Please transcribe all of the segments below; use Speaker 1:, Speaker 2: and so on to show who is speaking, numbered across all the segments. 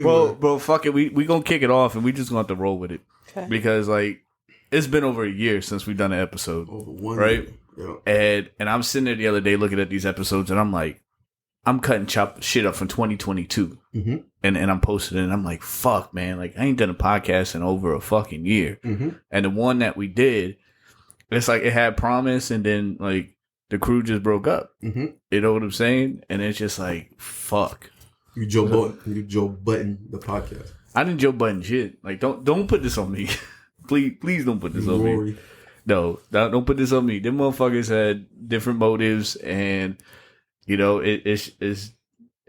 Speaker 1: Bro, fuck it. We gonna kick it off and we just gonna have to roll with it.
Speaker 2: Okay.
Speaker 1: Because like it's been over a year since we've done an episode.
Speaker 3: Over 1
Speaker 1: right?
Speaker 3: year. Yeah.
Speaker 1: And I'm sitting there the other day looking at these episodes and I'm like, I'm cutting shit up from 2022.
Speaker 3: Mm-hmm.
Speaker 1: And I'm posting it and I'm like, fuck, man. Like I ain't done a podcast in over a fucking year.
Speaker 3: Mm-hmm.
Speaker 1: And the one that we did, it's like it had promise and then like the crew just broke up.
Speaker 3: Mm-hmm.
Speaker 1: You know what I'm saying? And it's just like, fuck.
Speaker 3: You Joe Button the podcast.
Speaker 1: I didn't Joe Button shit. Like don't put this on me. please don't put this on me. No, don't put this on me. Them motherfuckers had different motives and you know, it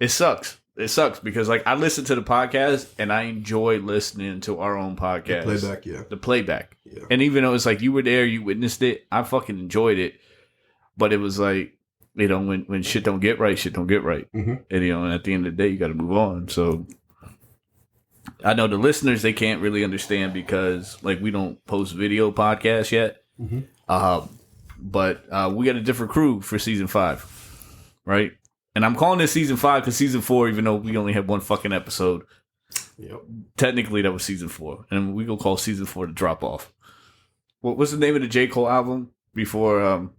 Speaker 1: sucks. It sucks because like I listen to the podcast and I enjoy listening to our own podcast.
Speaker 3: The playback, yeah.
Speaker 1: The playback.
Speaker 3: Yeah.
Speaker 1: And even though it's like you were there, you witnessed it, I fucking enjoyed it. But it was like, you know, when shit don't get right, shit don't get right.
Speaker 3: Mm-hmm.
Speaker 1: And you know, and at the end of the day you gotta move on. So I know the listeners, they can't really understand because like we don't post video podcasts yet.
Speaker 3: Mm-hmm.
Speaker 1: But we got a different crew for season 5, right? And I'm calling this season 5 because season 4, even though we only had one fucking episode,
Speaker 3: yep.
Speaker 1: Technically that was season 4, and we gonna call season 4 the drop off. What's the name of the J. Cole album before?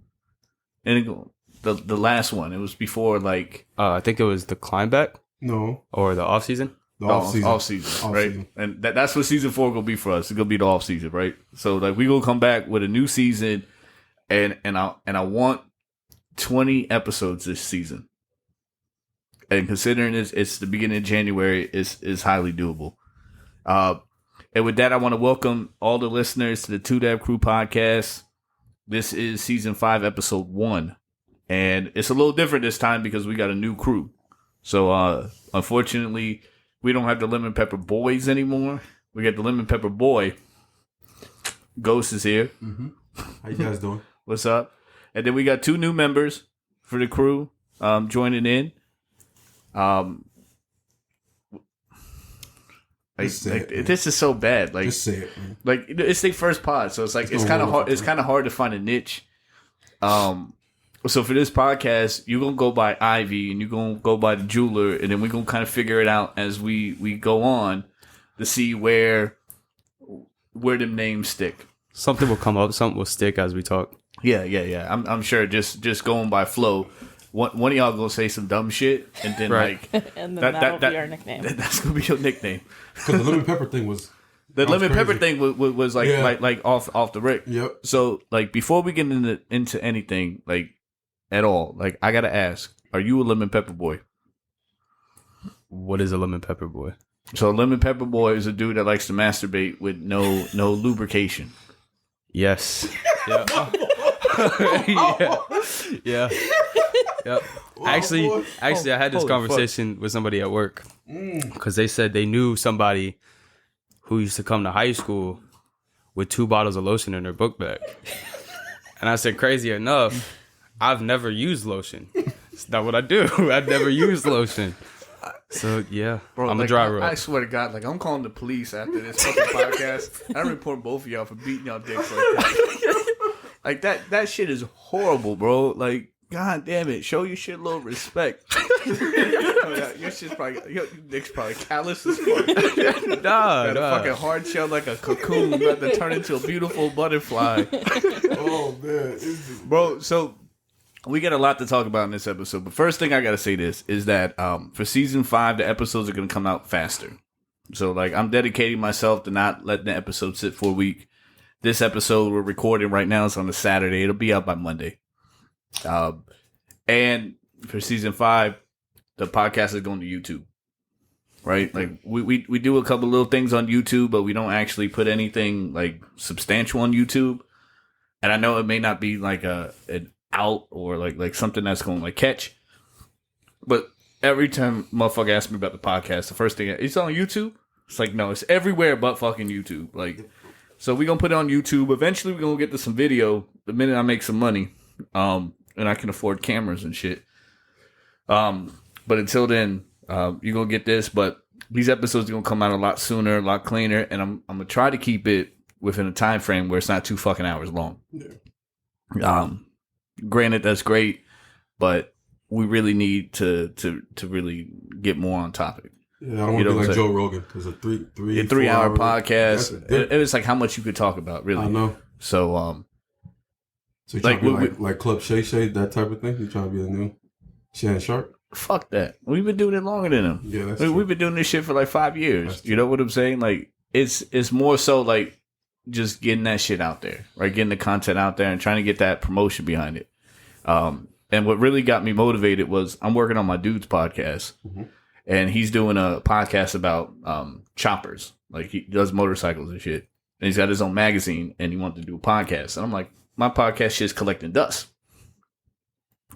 Speaker 1: The last one. It was before like
Speaker 4: I think it was the Climb Back.
Speaker 3: No.
Speaker 4: Or the off season.
Speaker 3: The off
Speaker 1: season, right? And that's what season 4 gonna be for us. It's gonna be the off season, right? So like we gonna come back with a new season, and I want 20 episodes this season. And considering it's the beginning of January, is highly doable. And with that, I want to welcome all the listeners to the 2Dev Crew podcast. This is season 5, episode 1, and it's a little different this time because we got a new crew. So unfortunately, we don't have the Lemon Pepper Boyz anymore. We got the Lemon Pepper Boy. Ghost is here.
Speaker 3: Mm-hmm. How you guys doing?
Speaker 1: What's up? And then we got 2 new members for the crew joining in. This is so bad. Like,
Speaker 3: just say it, man.
Speaker 1: Like it's their first pod, so it's like it's kind of hard. It's kind of hard to find a niche. So for this podcast, you're gonna go by Ivy, and you're gonna go by the jeweler, and then we're gonna kind of figure it out as we go on to see where them names stick.
Speaker 4: Something will come up. Something will stick as we talk.
Speaker 1: Yeah. I'm sure. Just going by flow. One of y'all gonna say some dumb shit, and then
Speaker 4: right.
Speaker 2: And then that'll be our nickname.
Speaker 1: That's gonna be your nickname.
Speaker 3: Because the lemon pepper thing was
Speaker 1: Pepper thing was like
Speaker 3: yeah.
Speaker 1: like off the rip.
Speaker 3: Yep.
Speaker 1: So like before we get into anything like at all, like I gotta ask, are you a lemon pepper boy?
Speaker 4: What is a lemon pepper boy?
Speaker 1: So a lemon pepper boy is a dude that likes to masturbate with no lubrication.
Speaker 4: Yes. Yeah. Yeah. Yep. Actually, I had this conversation with somebody at work because they said they knew somebody who used to come to high school with 2 bottles of lotion in their book bag. And I said, crazy enough, I've never used lotion. It's not what I do. I've never used lotion. So, yeah,
Speaker 1: bro,
Speaker 4: I'm
Speaker 1: like,
Speaker 4: a dry rub.
Speaker 1: I swear to God, like I'm calling the police after this fucking podcast. I report both of y'all for beating y'all dicks like that. Like that shit is horrible, bro. Like, God damn it, show your shit a little respect. Your shit's probably your dick's probably callous as fuck. Got a fucking hard shell like a cocoon, about to turn into a beautiful butterfly.
Speaker 3: Oh man,
Speaker 1: bro. So we got a lot to talk about in this episode. But first thing I gotta say this is that for season 5, the episodes are gonna come out faster. So like I'm dedicating myself to not letting the episode sit for a week. This episode we're recording right now is on a Saturday. It'll be out by Monday. And for season 5, the podcast is going to YouTube, right? Like we do a couple little things on YouTube, but we don't actually put anything like substantial on YouTube. And I know it may not be like an out or like something that's going to like catch, but every time motherfucker asks me about the podcast, the first thing it's on YouTube. It's like, no, it's everywhere but fucking YouTube. Like, so we're going to put it on YouTube. Eventually we're going to get to some video the minute I make some money. And I can afford cameras and shit. But until then, you're going to get this. But these episodes are going to come out a lot sooner, a lot cleaner. And I'm going to try to keep it within a time frame where it's not 2 fucking hours long. Yeah. Granted, that's great. But we really need to really get more on topic.
Speaker 3: Yeah, I don't want to be like Joe Rogan because a three
Speaker 1: hour podcast. It was like how much you could talk about, really.
Speaker 3: I know.
Speaker 1: So,
Speaker 3: so you trying to be like Club Shay Shay, that type of thing? You trying to be the new Shannon Sharp?
Speaker 1: Fuck that. We've been doing it longer than him.
Speaker 3: Yeah, that's true.
Speaker 1: We've been doing this shit for like 5 years. You know what I'm saying? Like, it's more so like just getting that shit out there, right? Getting the content out there and trying to get that promotion behind it. And what really got me motivated was I'm working on my dude's podcast, and he's doing a podcast about choppers. Like, he does motorcycles and shit. And he's got his own magazine, and he wanted to do a podcast. And I'm like, my podcast shit's collecting dust.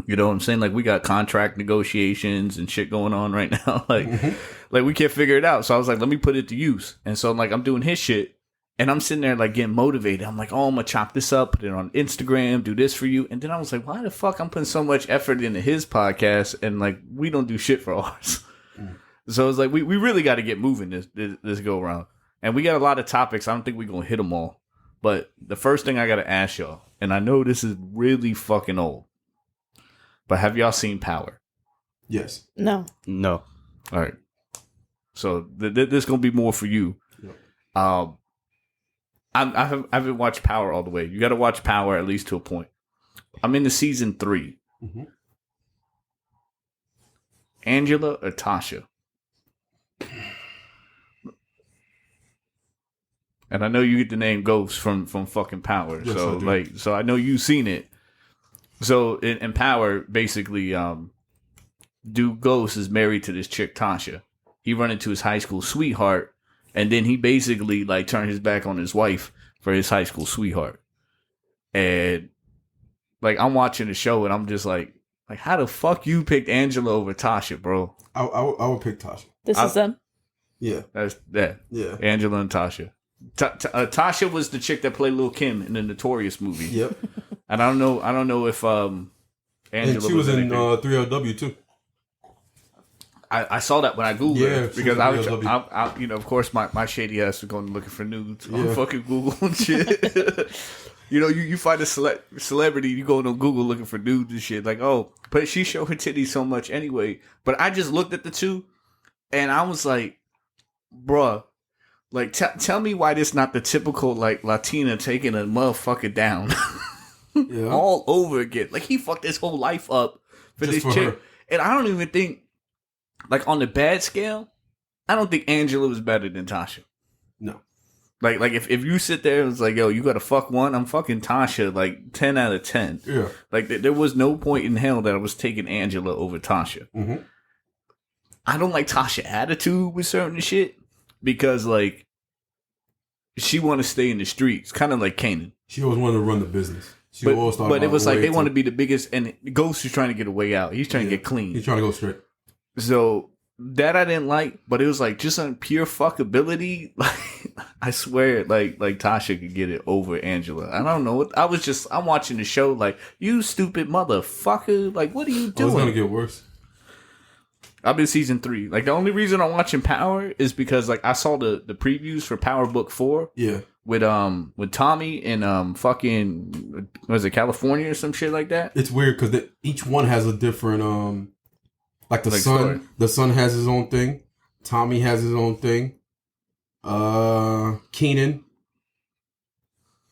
Speaker 1: You know what I'm saying? Like, we got contract negotiations and shit going on right now. Like we can't figure it out. So I was like, let me put it to use. And so I'm doing his shit, and I'm sitting there like getting motivated. I'm like, oh, I'm gonna chop this up, put it on Instagram, do this for you. And then I was like, why the fuck I'm putting so much effort into his podcast and like we don't do shit for ours? So it's like we really got to get moving this go around. And we got a lot of topics. I don't think we're gonna hit them all. But the first thing I gotta ask y'all, and I know this is really fucking old, but have y'all seen Power?
Speaker 3: Yes.
Speaker 2: No.
Speaker 4: No.
Speaker 1: All right. So this is gonna be more for you. Yep. I haven't watched Power all the way. You got to watch Power at least to a point. I'm into season 3. Angela or Tasha? And I know you get the name Ghost from fucking Power. Yes, so I know you've seen it. So in Power, basically, dude Ghost is married to this chick Tasha. He run into his high school sweetheart, and then he basically like turned his back on his wife for his high school sweetheart. And like I'm watching the show, and I'm just like how the fuck you picked Angela over Tasha, bro?
Speaker 3: I would pick Tasha.
Speaker 2: This is them.
Speaker 3: Yeah,
Speaker 1: that's that. Yeah, Angela and Tasha. Tasha was the chick that played Lil' Kim in the Notorious movie. Yep. And I don't know if Angela.
Speaker 3: And she was in 3LW too.
Speaker 1: I saw that when I googled it because I you know, of course my shady ass was going looking for nudes on fucking Google and shit. You know, you find a celebrity, you go on Google looking for nudes and shit. Like, oh, but she showed her titties so much anyway. But I just looked at the two, and I was like, bruh, like tell me why this not the typical like Latina taking a motherfucker down all over again. Like, he fucked his whole life up for this chick, her. And I don't even think. Like, on the bad scale, I don't think Angela was better than Tasha.
Speaker 3: No.
Speaker 1: Like if you sit there and it's like, yo, you got to fuck one, I'm fucking Tasha, like, 10 out of 10.
Speaker 3: Yeah.
Speaker 1: Like, there was no point in hell that I was taking Angela over Tasha. Mm-hmm. I don't like Tasha attitude with certain shit because, like, she want to stay in the streets, kind of like Kanan.
Speaker 3: She always wanted to run the business.
Speaker 1: But it was like they want to be the biggest, and Ghost is trying to get a way out. He's trying to get clean.
Speaker 3: He's trying to go straight.
Speaker 1: So that I didn't like, but it was like just on pure fuckability. Like, I swear, like Tasha could get it over Angela. I don't know. I'm watching the show like, you stupid motherfucker. Like, what are you doing?
Speaker 3: It's gonna get worse.
Speaker 1: I'm in season 3. Like, the only reason I'm watching Power is because like I saw the previews for Power Book 4.
Speaker 3: Yeah.
Speaker 1: With Tommy and fucking was it California or some shit like that?
Speaker 3: It's weird because each one has a different like the son. Story. The son has his own thing. Tommy has his own thing. Keenan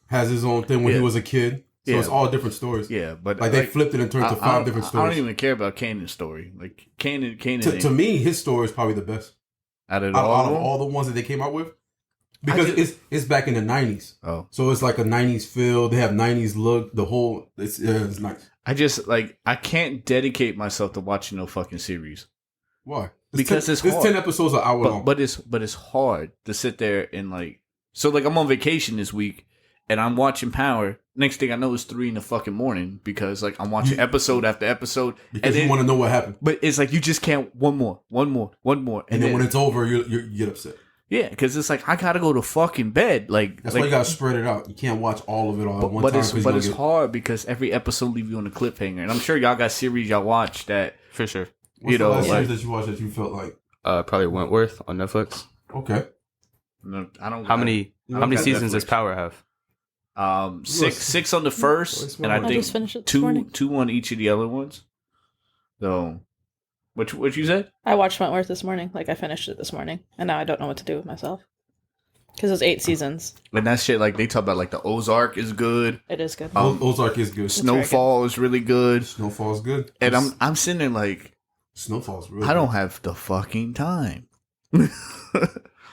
Speaker 3: has his own thing when he was a kid. So it's all different stories.
Speaker 1: Yeah, but
Speaker 3: like they flipped it and turned it to 5 different stories.
Speaker 1: I don't even care about Kanan's story. Like Kanan.
Speaker 3: To me, his story is probably the best
Speaker 1: out of
Speaker 3: all the ones that they came out with. Because it's back in the 90s.
Speaker 1: Oh.
Speaker 3: So it's like a 90s feel. They have 90s look. The whole it's nice.
Speaker 1: I can't dedicate myself to watching no fucking series.
Speaker 3: Why?
Speaker 1: Because it's hard.
Speaker 3: It's 10 episodes an hour long.
Speaker 1: But it's hard to sit there and like, so like I'm on vacation this week and I'm watching Power. Next thing I know it's 3 in the fucking morning because like I'm watching episode after episode.
Speaker 3: Because you want to know what happened.
Speaker 1: But it's like you just can't one more.
Speaker 3: And then when it's over, you get upset.
Speaker 1: Yeah, because it's like I gotta go to fucking bed. Like
Speaker 3: that's why you gotta spread it out. You can't watch all of it all at one time.
Speaker 1: But it's hard because every episode leave you on a cliffhanger. And I'm sure y'all got series y'all watch that
Speaker 4: for sure.
Speaker 3: What's the last series that you watched that you felt like?
Speaker 4: Probably Wentworth on Netflix.
Speaker 3: Okay.
Speaker 1: No, I don't.
Speaker 4: How many seasons does Power have?
Speaker 1: 6 on the first, and I think two on each of the other ones. So What you said?
Speaker 2: I watched Wentworth this morning. Like, I finished it this morning. And now I don't know what to do with myself. Because it's 8 seasons.
Speaker 1: And that shit, like, they talk about, like, the Ozark is good.
Speaker 2: It is good.
Speaker 3: Ozark is good.
Speaker 1: Snowfall is really good.
Speaker 3: Snowfall is good.
Speaker 1: And I'm sitting there like...
Speaker 3: Snowfall's really
Speaker 1: I don't have the fucking time.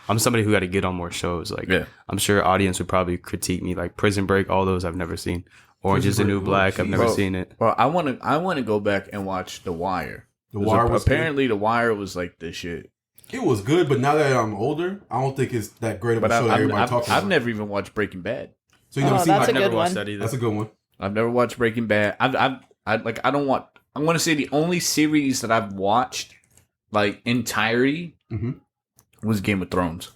Speaker 4: I'm somebody who got to get on more shows. Like, I'm sure audience would probably critique me. Like, Prison Break, all those I've never seen. Orange is the New Black, I've never seen it.
Speaker 1: Well, I want to go back and watch The Wire. The Wire was apparently good. The Wire was like this shit.
Speaker 3: It was good, but now that I'm older, I don't think it's that great of a show that everybody talks about.
Speaker 1: I've never even watched Breaking Bad.
Speaker 3: So you never seen?
Speaker 2: I've
Speaker 3: never
Speaker 2: watched
Speaker 4: that either.
Speaker 3: That's a good one.
Speaker 1: I've never watched Breaking Bad. I want to say the only series that I've watched like entirety was Game of Thrones,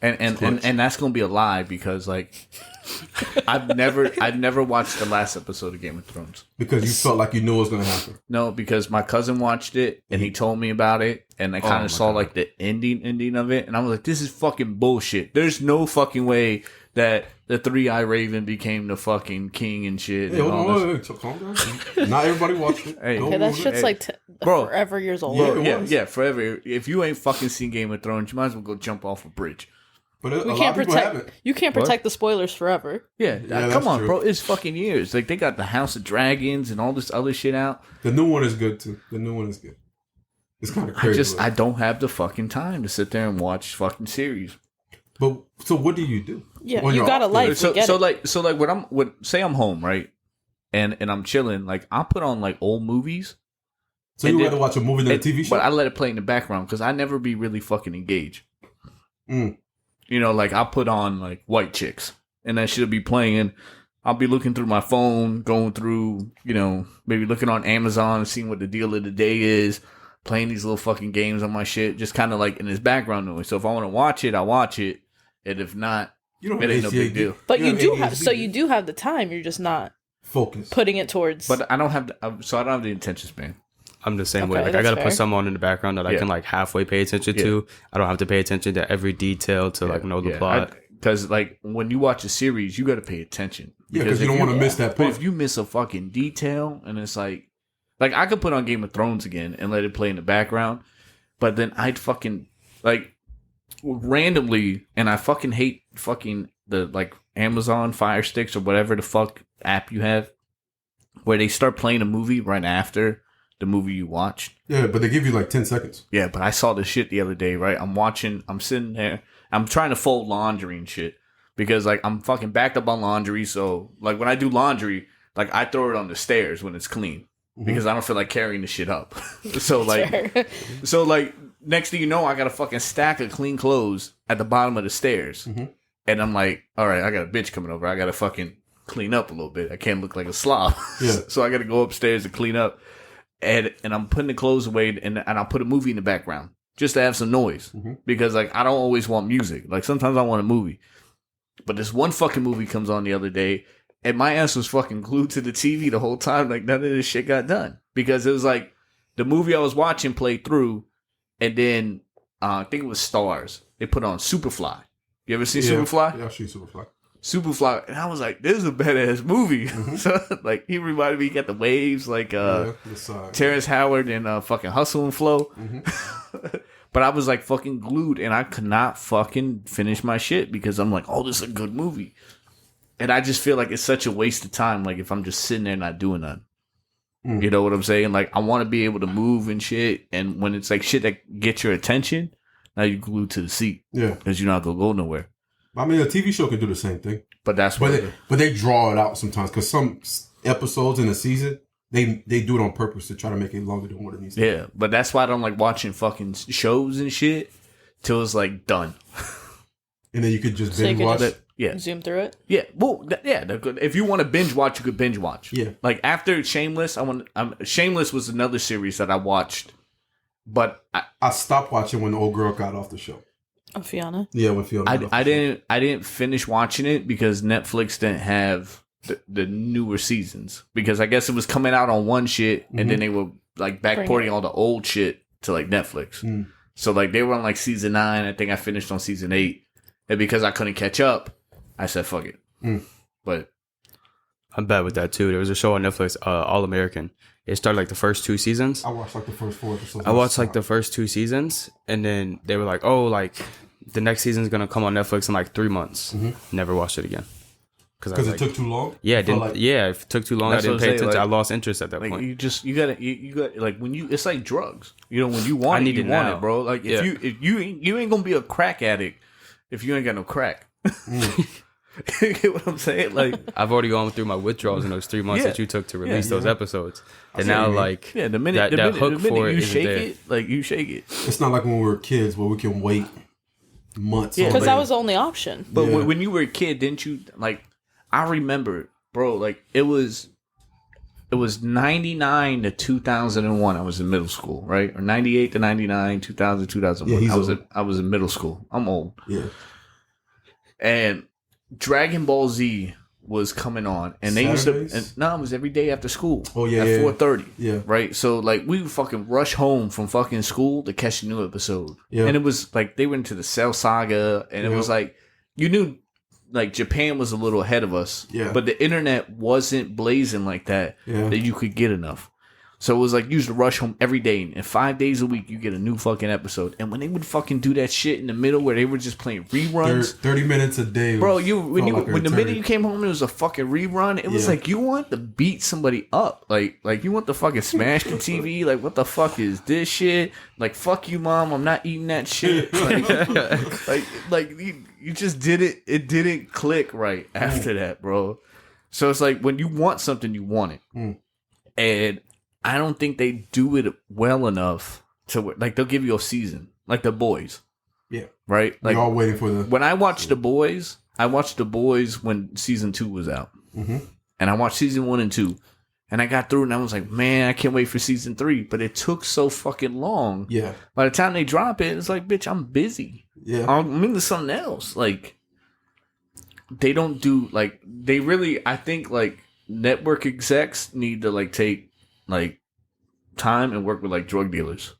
Speaker 1: and that's gonna be a lie because like I've never watched the last episode of Game of Thrones
Speaker 3: because you felt like you knew it was gonna happen.
Speaker 1: No, because my cousin watched it and he told me about it, and I kind of saw like the ending of it, and I was like, this is fucking bullshit. There's no fucking way that the 3-Eye Raven became the fucking king and shit.
Speaker 3: Hey, calm down. Not everybody watched it.
Speaker 2: Hey, that shit's like forever years old.
Speaker 1: Yeah, forever. If you ain't fucking seen Game of Thrones, you might as well go jump off a bridge.
Speaker 3: But we can't protect.
Speaker 2: You can't protect the spoilers forever.
Speaker 1: Yeah, come on, bro. It's fucking years. Like they got the House of Dragons and all this other shit out.
Speaker 3: The new one is good too. The new one is good. It's kind of crazy.
Speaker 1: I don't have the fucking time to sit there and watch fucking series.
Speaker 3: But so what do you do?
Speaker 2: Yeah, you got a life.
Speaker 1: So like when say I'm home, right, and I'm chilling, like I'll put on like old movies.
Speaker 3: So you rather watch a movie than a TV show?
Speaker 1: But I let it play in the background because I never be really fucking engaged. You know, like I'll put on like White Chicks, and that shit'll be playing. I'll be looking through my phone, going through, you know, maybe looking on Amazon and seeing what the deal of the day is. Playing these little fucking games on my shit, just kind of like in this background noise. So if I want to watch it, I watch it. And if not, it ain't no big deal.
Speaker 2: But you do have, so you do have the time. You're just not
Speaker 3: focused,
Speaker 2: putting it towards.
Speaker 1: But I don't have, I don't have the attention span.
Speaker 4: I'm the same way. Like I gotta put someone on in the background that I can like halfway pay attention to. I don't have to pay attention to every detail to like know the plot.
Speaker 1: Because like when you watch a series, you got to pay attention.
Speaker 3: Because you don't want to miss that part.
Speaker 1: But if you miss a fucking detail, and it's like I could put on Game of Thrones again and let it play in the background, but then I'd fucking like randomly, and I fucking hate fucking the like Amazon Fire Sticks or whatever the fuck app you have, where they start playing a movie right after the movie you watched.
Speaker 3: Yeah, but they give you like 10 seconds.
Speaker 1: Yeah, but I saw this shit the other day, right? I'm sitting there, I'm trying to fold laundry and shit because like I'm fucking backed up on laundry. So like when I do laundry, like I throw it on the stairs when it's clean. Because I don't feel like carrying the shit up. So like next thing you know, I got a fucking stack of clean clothes at the bottom of the stairs. And I'm like, all right, I got a bitch coming over. I got to fucking clean up a little bit. I can't look like a slob. Yeah. So I got to go upstairs and clean up. And I'm putting the clothes away and I'll put a movie in the background just to have some noise. Because like I don't always want music. Like sometimes I want a movie. But this one fucking movie comes on the other day. And my ass was fucking glued to the TV the whole time. Like, none of this shit got done. Because it was like, the movie I was watching played through. And then, I think it was Stars. They put on Superfly. You ever seen Superfly?
Speaker 3: Yeah, I've seen Superfly.
Speaker 1: Superfly. And I was like, this is a badass movie. So, like, he reminded me, he got the waves, like, Terrence Howard and fucking Hustle and Flow. But I was like fucking glued. And I could not fucking finish my shit. Because I'm like, oh, this is a good movie. And I just feel like it's such a waste of time. Like if I'm just sitting there not doing nothing, you know what I'm saying? Like I want to be able to move and shit. And when it's like shit that gets your attention, now you're glued to the seat. Yeah, because you're not gonna go nowhere.
Speaker 3: I mean, a TV show can do the same thing.
Speaker 1: But that's
Speaker 3: but they draw it out sometimes because some episodes in a season they do it on purpose to try to make it longer than what it needs to be.
Speaker 1: Yeah, but that's why I don't like watching fucking shows and shit till it's like done.
Speaker 3: And then you could just binge watch it.
Speaker 2: Yeah. Zoom through it?
Speaker 1: Yeah. Well, if you want to binge watch, you could binge watch.
Speaker 3: Yeah.
Speaker 1: Like after Shameless, Shameless was another series that I watched, but
Speaker 3: I stopped watching when the old girl got off the show.
Speaker 2: Oh, Fiona?
Speaker 3: Yeah, when Fiona
Speaker 1: I didn't finish watching it because Netflix didn't have the newer seasons. Because I guess it was coming out on one shit and then they were like backporting all the old shit to like Netflix. So like they were on like season 9. I think I finished on season 8. And because I couldn't catch up, I said, fuck it. But
Speaker 4: I'm bad with that too. There was a show on Netflix, All American. It started like the first 2 seasons.
Speaker 3: I watched like the first 4 episodes.
Speaker 4: I watched like the first 2 seasons, and then they were like, "Oh, like the next season's gonna come on Netflix in like 3 months." Never watched it again
Speaker 3: because it took too long.
Speaker 4: Yeah, it took too long. I didn't pay attention. Like, I lost interest at that point.
Speaker 1: You got like when you, it's like drugs. You know, when you want it, you want it, bro. Like if you ain't gonna be a crack addict if you ain't got no crack. You get what I'm saying? Like
Speaker 4: I've already gone through my withdrawals in those 3 months that you took to release those episodes, and now like
Speaker 1: the minute you shake it, like you shake it.
Speaker 3: It's not like when we were kids where we can wait months.
Speaker 2: Because that was the only option.
Speaker 1: But when you were a kid, didn't you like? I remember, bro. Like it was 99 to 2001. I was in middle school, right? Or 98 to 99, 2000, 2001.
Speaker 3: Yeah,
Speaker 1: I was in middle school. I'm old.
Speaker 3: Yeah.
Speaker 1: And Dragon Ball Z was coming on, and they
Speaker 3: Saturdays?
Speaker 1: used to. It was every day after school.
Speaker 3: Oh yeah,
Speaker 1: at 4:30.
Speaker 3: Yeah,
Speaker 1: right. So like we would fucking rush home from fucking school to catch a new episode.
Speaker 3: Yeah,
Speaker 1: and it was like they went into the Cell Saga, and it was like you knew like Japan was a little ahead of us.
Speaker 3: Yeah,
Speaker 1: but the internet wasn't blazing like that.
Speaker 3: Yeah,
Speaker 1: that you could get enough. So it was like you used to rush home every day, and 5 days a week you get a new fucking episode. And when they would fucking do that shit in the middle where they were just playing reruns,
Speaker 3: 30 minutes a day,
Speaker 1: bro. When the minute you came home, it was a fucking rerun. It was like you want to beat somebody up, like you want to fucking smash the TV. Like what the fuck is this shit? Like fuck you, mom. I'm not eating that shit. Like you just did it. It didn't click right after that, bro. So it's like when you want something, you want it, and I don't think they do it well enough to like they'll give you a season like The Boys.
Speaker 3: Yeah.
Speaker 1: Right? Like
Speaker 3: you're all waiting for
Speaker 1: when I watched The Boys, I watched The Boys when season 2 was out. Mm-hmm. And I watched season 1 and 2. And I got through and I was like, man, I can't wait for season 3. But it took so fucking long.
Speaker 3: Yeah.
Speaker 1: By the time they drop it, it's like, bitch, I'm busy.
Speaker 3: Yeah.
Speaker 1: I'm into something else. Like they don't do like they really I think like network execs need to like take like time and work with like drug dealers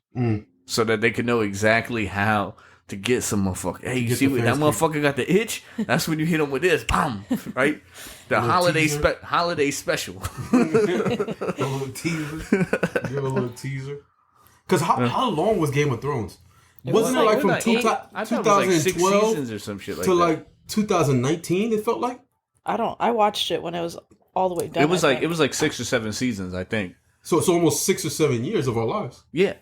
Speaker 1: so that they can know exactly how to get some motherfucker. Hey, you see what that motherfucker got the itch? That's when you hit him with this, boom, right? The holiday special.
Speaker 3: A little teaser. Give a little teaser. Because how long was Game of Thrones? Wasn't it like from 2012
Speaker 1: seasons or some shit like
Speaker 3: to
Speaker 1: that.
Speaker 3: like 2019? It felt like.
Speaker 2: I watched it when it was all the way done.
Speaker 1: It was like 6 or 7 seasons, I think.
Speaker 3: So it's almost 6 or 7 years of our lives.
Speaker 1: Yeah.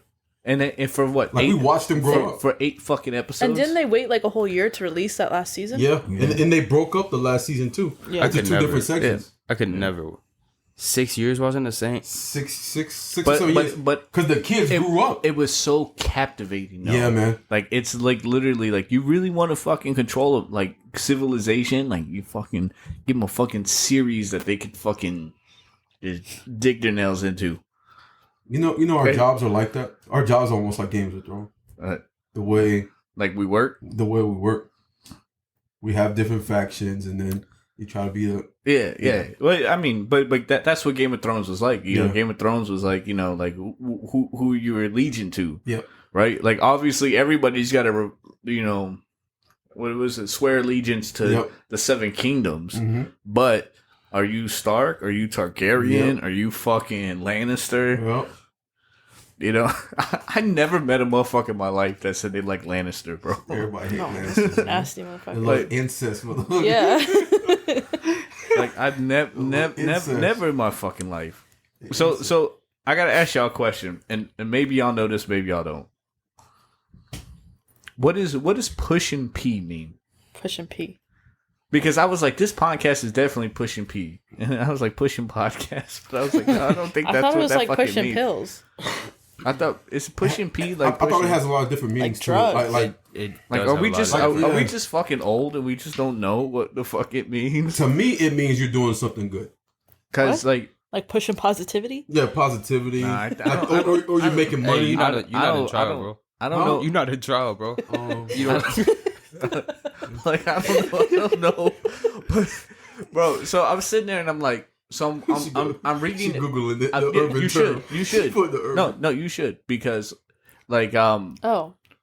Speaker 1: And for what?
Speaker 3: Like
Speaker 1: 8,
Speaker 3: we watched them grow up.
Speaker 1: For 8 fucking episodes.
Speaker 2: And didn't they wait like a whole year to release that last season?
Speaker 3: Yeah. And they broke up the last season too.
Speaker 2: Yeah.
Speaker 3: Into 2 different sections.
Speaker 4: Yeah. I could never. 6 years wasn't the same.
Speaker 3: Six or 7 years.
Speaker 1: But
Speaker 3: because the kids grew up.
Speaker 1: It was so captivating. Though.
Speaker 3: Yeah, man.
Speaker 1: Like it's like literally like you really want to fucking control of like civilization. Like you fucking give them a fucking series that they could fucking just dig their nails into.
Speaker 3: You know, our jobs are like that. Our jobs are almost like Games of Thrones. The way,
Speaker 1: like we work,
Speaker 3: we have different factions, and then you try to be the
Speaker 1: yeah. Well, I mean, but that's what Game of Thrones was like. You know, Game of Thrones was like like who you were allegiant to.
Speaker 3: Yeah.
Speaker 1: Right. Like obviously everybody's got to what was it? Swear allegiance to the 7 kingdoms, but. Are you Stark? Are you Targaryen? Are you fucking Lannister?
Speaker 3: Yep.
Speaker 1: You know, I never met a motherfucker in my life that said they like Lannister, bro.
Speaker 3: Everybody hate Lannister.
Speaker 2: Nasty motherfucker.
Speaker 3: Like incest, motherfucker.
Speaker 2: Yeah.
Speaker 1: Like I've never in my fucking life. So I gotta ask y'all a question, and maybe y'all know this, maybe y'all don't. What does pushing P mean?
Speaker 2: Pushing P.
Speaker 1: Because I was like, this podcast is definitely pushing P, and I was like pushing podcast, but I was like, no, I don't think that's what that fucking means. I thought it was like pushing
Speaker 2: pills.
Speaker 1: I thought it's pushing P like
Speaker 3: I thought it has a lot of different meanings
Speaker 2: like drugs.
Speaker 1: Are we just fucking old and we just don't know what the fuck it means?
Speaker 3: To me, it means you're doing something good.
Speaker 1: Because like
Speaker 2: pushing positivity.
Speaker 3: Yeah, positivity. Nah, or you're making money.
Speaker 4: You're not in trial, bro.
Speaker 1: I don't know.
Speaker 4: You're not in trial, bro. You don't.
Speaker 1: Like I don't know, but bro. So I'm sitting there and I'm like, so I'm reading.
Speaker 3: Googling it. The
Speaker 1: you should. You should. No, you should because like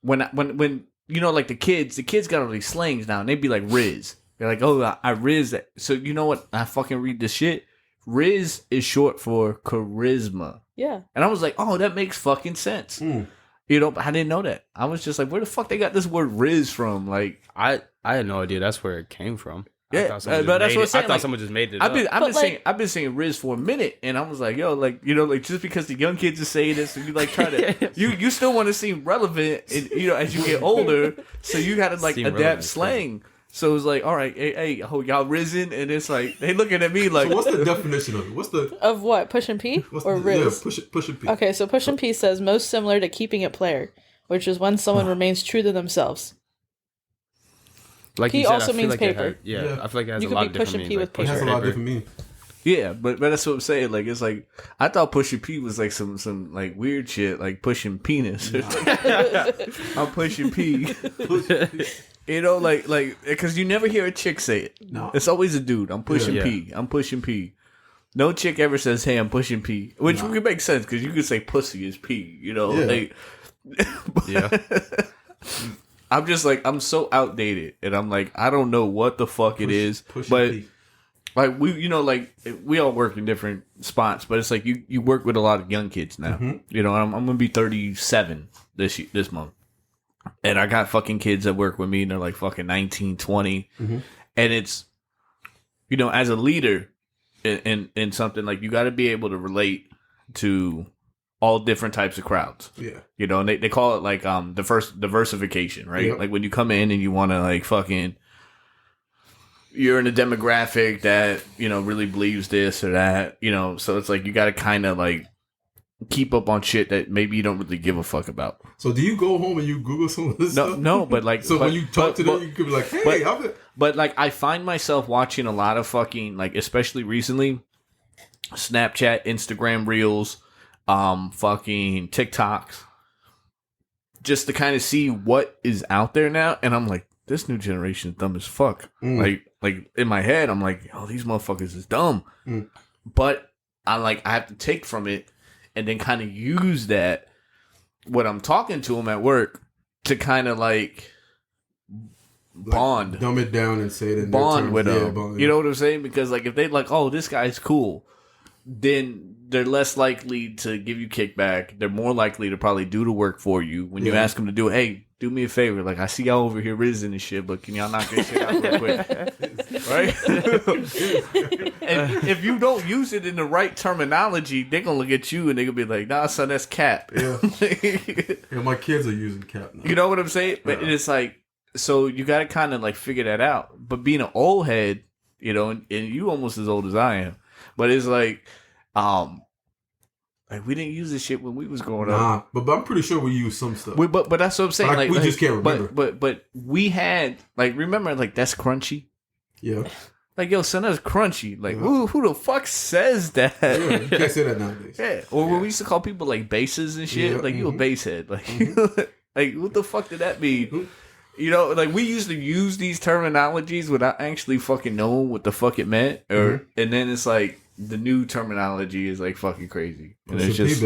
Speaker 1: when you know like the kids got all these slangs now and they'd be like Riz. They're like, oh, I Riz that. So you know what? I fucking read this shit Riz is short for charisma.
Speaker 2: Yeah.
Speaker 1: And I was like, oh, that makes fucking sense. You know, but I didn't know that. I was just like, where the fuck they got this word Riz from? Like,
Speaker 4: I had no idea that's where it came from.
Speaker 1: Yeah, but that's what I'm saying.
Speaker 4: I thought someone just made it.
Speaker 1: I've been saying Riz for a minute, and I was like, yo, like, you know, like, just because the young kids are saying this, and you like try to, you still want to seem relevant, and, you know, as you get older, so you got to like adapt slang. So it was like, all right, hey, y'all risen, and it's like they looking at me like.
Speaker 3: So what's the definition of it?
Speaker 2: Of what? Push and P or Riz?
Speaker 3: Yeah, push and P.
Speaker 2: Okay, so push and P says most similar to keeping it player, which is when someone remains true to themselves.
Speaker 4: Like
Speaker 2: P
Speaker 4: you said,
Speaker 2: also
Speaker 4: I feel
Speaker 2: means
Speaker 4: like
Speaker 2: paper.
Speaker 4: I feel like it has
Speaker 2: You
Speaker 4: a
Speaker 2: could
Speaker 4: lot
Speaker 2: be
Speaker 4: of different
Speaker 2: pushing P
Speaker 4: meanings.
Speaker 2: with
Speaker 3: It has a lot of different meanings.
Speaker 1: Yeah, but that's what I'm saying. Like, it's like I thought pushing P was like some like weird shit, like pushing penis. I'm pushing P. You know, like because you never hear a chick say it.
Speaker 3: No,
Speaker 1: it's always a dude. I'm pushing P. I'm pushing P. No chick ever says, "Hey, I'm pushing P," which could make sense because you could say "pussy" is P. You know, like I'm just like I'm so outdated, and I'm like I don't know what the fuck it is, but.
Speaker 3: P.
Speaker 1: Like we all work in different spots, but it's like you work with a lot of young kids now. You know, I'm gonna be 37 this month, and I got fucking kids that work with me, and they're like fucking 19, 20, and it's, you know, as a leader in something, like you got to be able to relate to all different types of crowds.
Speaker 3: Yeah,
Speaker 1: you know, and they call it like the first diversification, right?
Speaker 3: Yep.
Speaker 1: Like when you come in and you want to like fucking. You're in a demographic that, you know, really believes this or that, you know, so it's like you got to kind of like keep up on shit that maybe you don't really give a fuck about.
Speaker 3: So do you go home and you Google some of this stuff?
Speaker 1: No, but like...
Speaker 3: So when you talk to them, you could be like, hey,
Speaker 1: But like I find myself watching a lot of fucking, like, especially recently, Snapchat, Instagram Reels, fucking TikToks, just to kind of see what is out there now, and I'm like, this new generation is dumb as fuck. Like in my head, I'm like, oh, these motherfuckers is dumb. But I have to take from it and then kind of use that when I'm talking to them at work to kind of like bond,
Speaker 3: dumb it down and say it in
Speaker 1: bond
Speaker 3: their
Speaker 1: with
Speaker 3: terms.
Speaker 1: them. You know what I'm saying? Because like if they like, oh, this guy's cool, then they're less likely to give you kickback. They're more likely to probably do the work for you when you ask them to do it. Hey, do me a favor. Like, I see y'all over here risen and shit, but can y'all knock this shit out real quick? Right? And if you don't use it in the right terminology, they're going to look at you and they're going to be like, nah, son, that's cap.
Speaker 3: Yeah. My kids are using cap now.
Speaker 1: You know what I'm saying? But it's like, so you got to kind of like figure that out. But being an old head, you know, and you almost as old as I am, but it's like, like we didn't use this shit when we was growing up.
Speaker 3: But I'm pretty sure we used some stuff.
Speaker 1: But that's what I'm saying.
Speaker 3: Like, we just can't remember.
Speaker 1: But we had like remember like that's crunchy.
Speaker 3: Yeah.
Speaker 1: Like yo, son, that's crunchy. Like who the fuck says that?
Speaker 3: Yeah, you can't say that nowadays.
Speaker 1: Yeah. Or when we used to call people like bases and shit. Like you a basehead. Like like what the fuck did that mean? You know, like we used to use these terminologies without actually fucking knowing what the fuck it meant. Or and then it's like. The new terminology is like fucking crazy. And it's just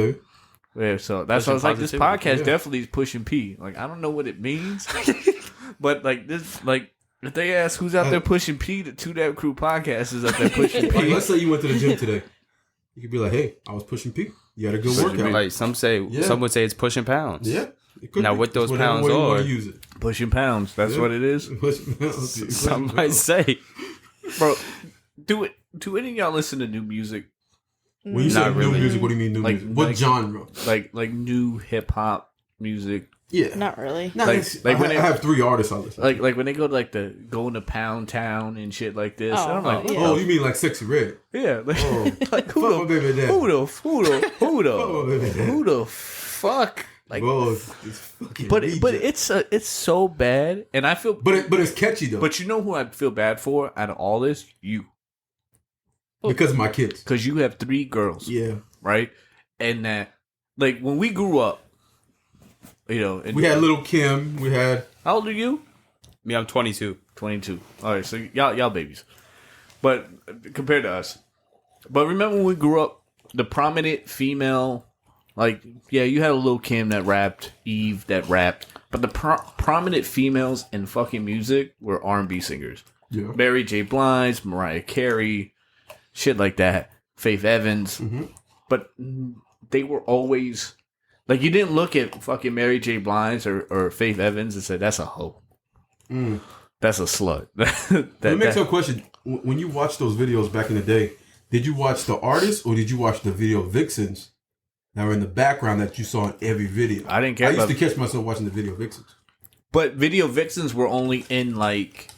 Speaker 1: yeah, so that's why I was like, this podcast definitely is pushing P. Like I don't know what it means, but like this, like if they ask who's out there pushing P, the Two Dab Crew podcast is out there pushing P.
Speaker 3: Like, let's say you went to the gym today, you could be like, "Hey, I was pushing P. You had a good workout."
Speaker 4: Like some would say it's pushing pounds.
Speaker 3: Yeah.
Speaker 4: Now what those pounds are?
Speaker 3: Use it.
Speaker 1: Pushing pounds. That's what it is.
Speaker 4: Some might say,
Speaker 1: bro. Do any of y'all listen to new music?
Speaker 3: When you say new music, what do you mean new music? What genre?
Speaker 1: Like new hip hop music.
Speaker 3: Yeah,
Speaker 2: not really.
Speaker 3: Like when I have 3 artists I listen.
Speaker 1: Like when they go to going to Pound Town and shit like this.
Speaker 2: Oh,
Speaker 1: and I'm like,
Speaker 3: oh, you mean like Sexy Red?
Speaker 1: Yeah. Like, like
Speaker 3: who the
Speaker 1: fuck? Like,
Speaker 3: bro, it's fucking
Speaker 1: but it's so bad, and I feel.
Speaker 3: But it's catchy though.
Speaker 1: But you know who I feel bad for out of all this? You.
Speaker 3: Because of my kids.
Speaker 1: Because you have 3 girls.
Speaker 3: Yeah. Right?
Speaker 1: And that, like, when we grew up, you know.
Speaker 3: We had little Kim. We had.
Speaker 1: How old are you?
Speaker 4: Me, I'm 22.
Speaker 1: 22. All right, so y'all babies. But compared to us. But remember when we grew up, the prominent female, like, yeah, you had a little Kim that rapped, Eve that rapped. But the prominent females in fucking music were R&B singers.
Speaker 3: Yeah.
Speaker 1: Mary J. Blige, Mariah Carey. Shit like that. Faith Evans, but they were always like, you didn't look at fucking Mary J. Blige or Faith Evans and say, that's a hoe. That's a slut.
Speaker 3: Let me ask you a question. When you watched those videos back in the day, did you watch the artists or did you watch the video vixens that were in the background that you saw in every video?
Speaker 1: I didn't care.
Speaker 3: I used to catch myself watching the video vixens.
Speaker 1: But video vixens were only in like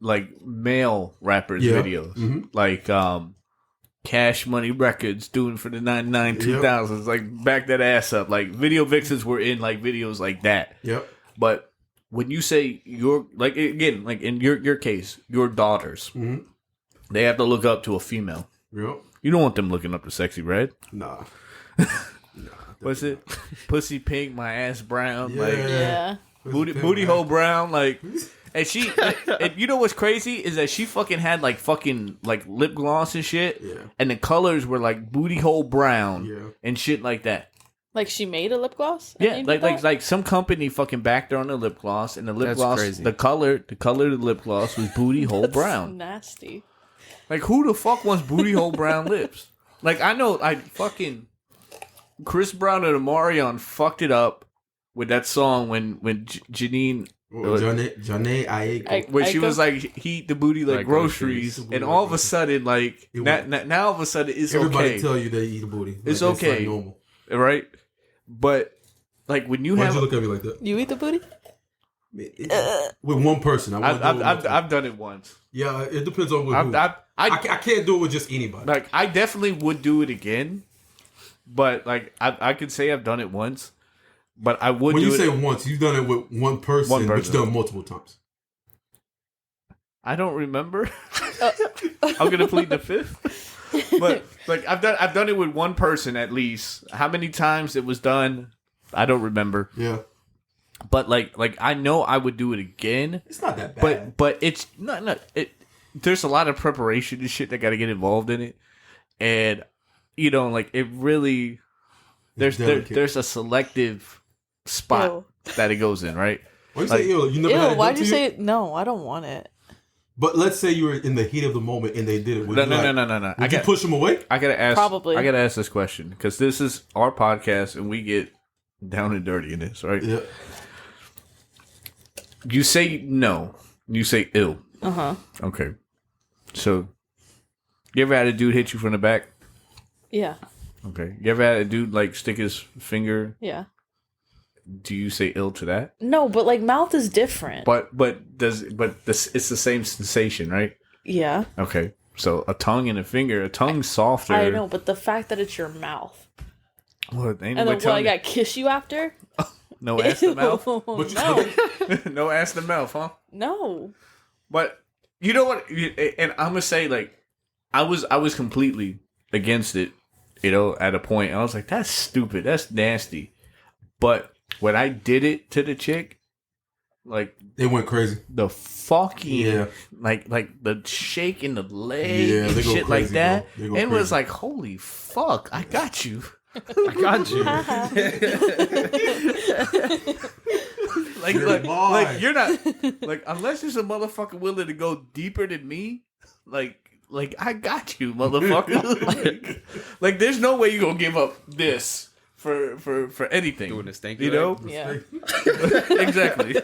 Speaker 1: male rappers videos. Like Cash Money Records doing for the 99 2000s. Like, back that ass up. Like, video vixens were in like videos like that.
Speaker 3: Yep.
Speaker 1: But when you say your, like, again, like in your case, your daughters, they have to look up to a female.
Speaker 3: Yep.
Speaker 1: You don't want them looking up to Sexy Red.
Speaker 3: Nah.
Speaker 1: What's it? Pussy pink, my ass brown.
Speaker 2: Yeah.
Speaker 1: Like, booty hole brown. Like, and she, and you know what's crazy is that she fucking had like fucking like lip gloss and shit.
Speaker 3: Yeah.
Speaker 1: And the colors were like booty hole brown and shit like that.
Speaker 2: Like, she made a lip gloss?
Speaker 1: Yeah, like some company fucking backed her on the lip gloss, and the lip
Speaker 4: That's
Speaker 1: gloss,
Speaker 4: crazy.
Speaker 1: the color of the lip gloss was booty hole brown.
Speaker 2: Nasty.
Speaker 1: Like, who the fuck wants booty hole brown lips? Like, I know, I fucking Chris Brown and Omarion fucked it up with that song when Janine.
Speaker 3: Janae Aiko.
Speaker 1: When she was like, "Heat the booty like groceries," and all of a sudden, like now all of a sudden it's
Speaker 3: everybody
Speaker 1: okay.
Speaker 3: tell you they eat a booty.
Speaker 1: It's
Speaker 3: like,
Speaker 1: okay,
Speaker 3: like normal.
Speaker 1: Right? But like when you
Speaker 3: Why'd
Speaker 1: have,
Speaker 3: you look at me like that?
Speaker 2: You eat the booty?
Speaker 3: With one person,
Speaker 1: I've done it once.
Speaker 3: Yeah, it depends on with who. I can't do it with just anybody.
Speaker 1: Like, I definitely would do it again, but like I could say I've done it once. But I would.
Speaker 3: When
Speaker 1: do
Speaker 3: you
Speaker 1: it,
Speaker 3: say once, you've done it with one person, but you've done it multiple times.
Speaker 1: I don't remember. I'm gonna plead the fifth. But like I've done it with one person at least. How many times it was done, I don't remember.
Speaker 3: Yeah.
Speaker 1: But like I know I would do it again.
Speaker 3: It's not that bad.
Speaker 1: But it's not it. There's a lot of preparation and shit that got to get involved in it, and you know, like it really. There's a selective spot that it goes in, right?
Speaker 3: Why you say ill? You never had it
Speaker 2: why'd
Speaker 3: done
Speaker 2: you
Speaker 3: to
Speaker 2: say it? No, I don't want it.
Speaker 3: But let's say you were in the heat of the moment and they did it.
Speaker 1: No.
Speaker 3: Would you push them away?
Speaker 1: I gotta ask.
Speaker 2: Probably.
Speaker 1: I gotta ask this question because this is our podcast and we get down and dirty in this, right?
Speaker 3: Yeah.
Speaker 1: You say no. You say ill. Okay. So, you ever had a dude hit you from the back?
Speaker 2: Yeah.
Speaker 1: Okay. You ever had a dude like stick his finger?
Speaker 2: Yeah.
Speaker 1: Do you say ill to that?
Speaker 2: No, but like mouth is different.
Speaker 1: But it's the same sensation, right?
Speaker 2: Yeah.
Speaker 1: Okay. So a tongue and a finger, a tongue's softer.
Speaker 2: I know, but the fact that it's your mouth.
Speaker 1: What?
Speaker 2: And then I gotta kiss you after?
Speaker 1: No ass to mouth?
Speaker 2: No.
Speaker 1: No ass to mouth, huh?
Speaker 2: No.
Speaker 1: But you know what? And I'm gonna say, like, I was completely against it, you know, at a point. I was like, that's stupid. That's nasty. But when I did it to the chick, like,
Speaker 3: they went crazy.
Speaker 1: The fucking like the shake in the leg and shit crazy, like that, and it was like, holy fuck, I got you. I got you. like you're not like, unless there's a motherfucker willing to go deeper than me, like I got you, motherfucker. like there's no way you gonna give up this for anything.
Speaker 4: Doing this thing,
Speaker 1: you know?
Speaker 2: Yeah.
Speaker 1: Exactly.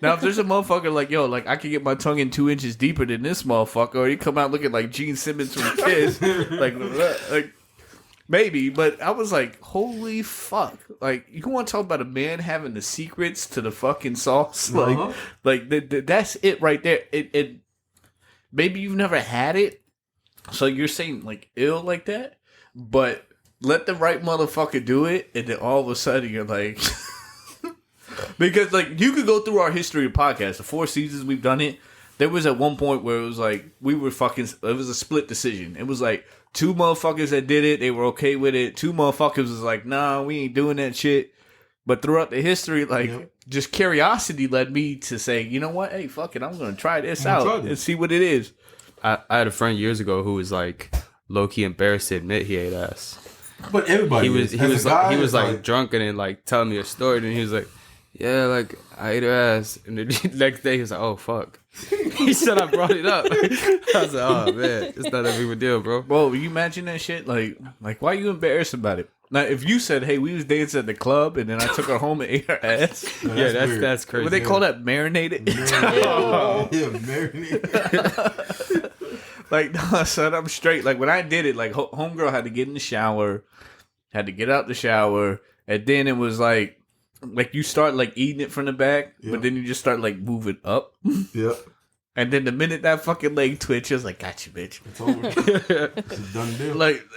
Speaker 1: Now if there's a motherfucker like, yo, like I could get my tongue in 2 inches deeper than this motherfucker, or he come out looking like Gene Simmons from Kiss, like maybe, but I was like, holy fuck. Like, you want to talk about a man having the secrets to the fucking sauce? Like that's it right there. It maybe you've never had it, so you're saying like ill like that, but let the right motherfucker do it, and then all of a sudden you're like, because like you could go through our history of podcasts, the 4 seasons we've done it. There was at one point where it was like it was a split decision. It was like 2 motherfuckers that did it, they were okay with it. 2 motherfuckers was like, nah, we ain't doing that shit. But throughout the history, like, just curiosity led me to say, you know what? Hey, fuck it, I'm gonna try this out and see what it is.
Speaker 4: I had a friend years ago who was like low key embarrassed to admit he ate ass.
Speaker 3: But everybody,
Speaker 4: he was like drunk and then like telling me a story, and he was like, Yeah, like, I ate her ass. And the next day, he was like, oh, fuck. He said I brought it up. I was like, oh, man, it's not that big of a deal, bro.
Speaker 1: Bro, you imagine that shit? Like, why are you embarrassed about it? Now, if you said, hey, we was dancing at the club, and then I took her home and ate her ass.
Speaker 4: Yeah, that's crazy.
Speaker 1: What they call that? Marinated?
Speaker 3: Yeah, marinated.
Speaker 1: Like, no, son, I'm straight. Like, when I did it, like, homegirl had to get in the shower, had to get out the shower, and then it was like you start, like, eating it from the back, but then you just start, like, moving up.
Speaker 3: Yep.
Speaker 1: And then the minute that fucking leg twitches, like, got you, bitch.
Speaker 3: It's over. It's a done deal.
Speaker 1: Like,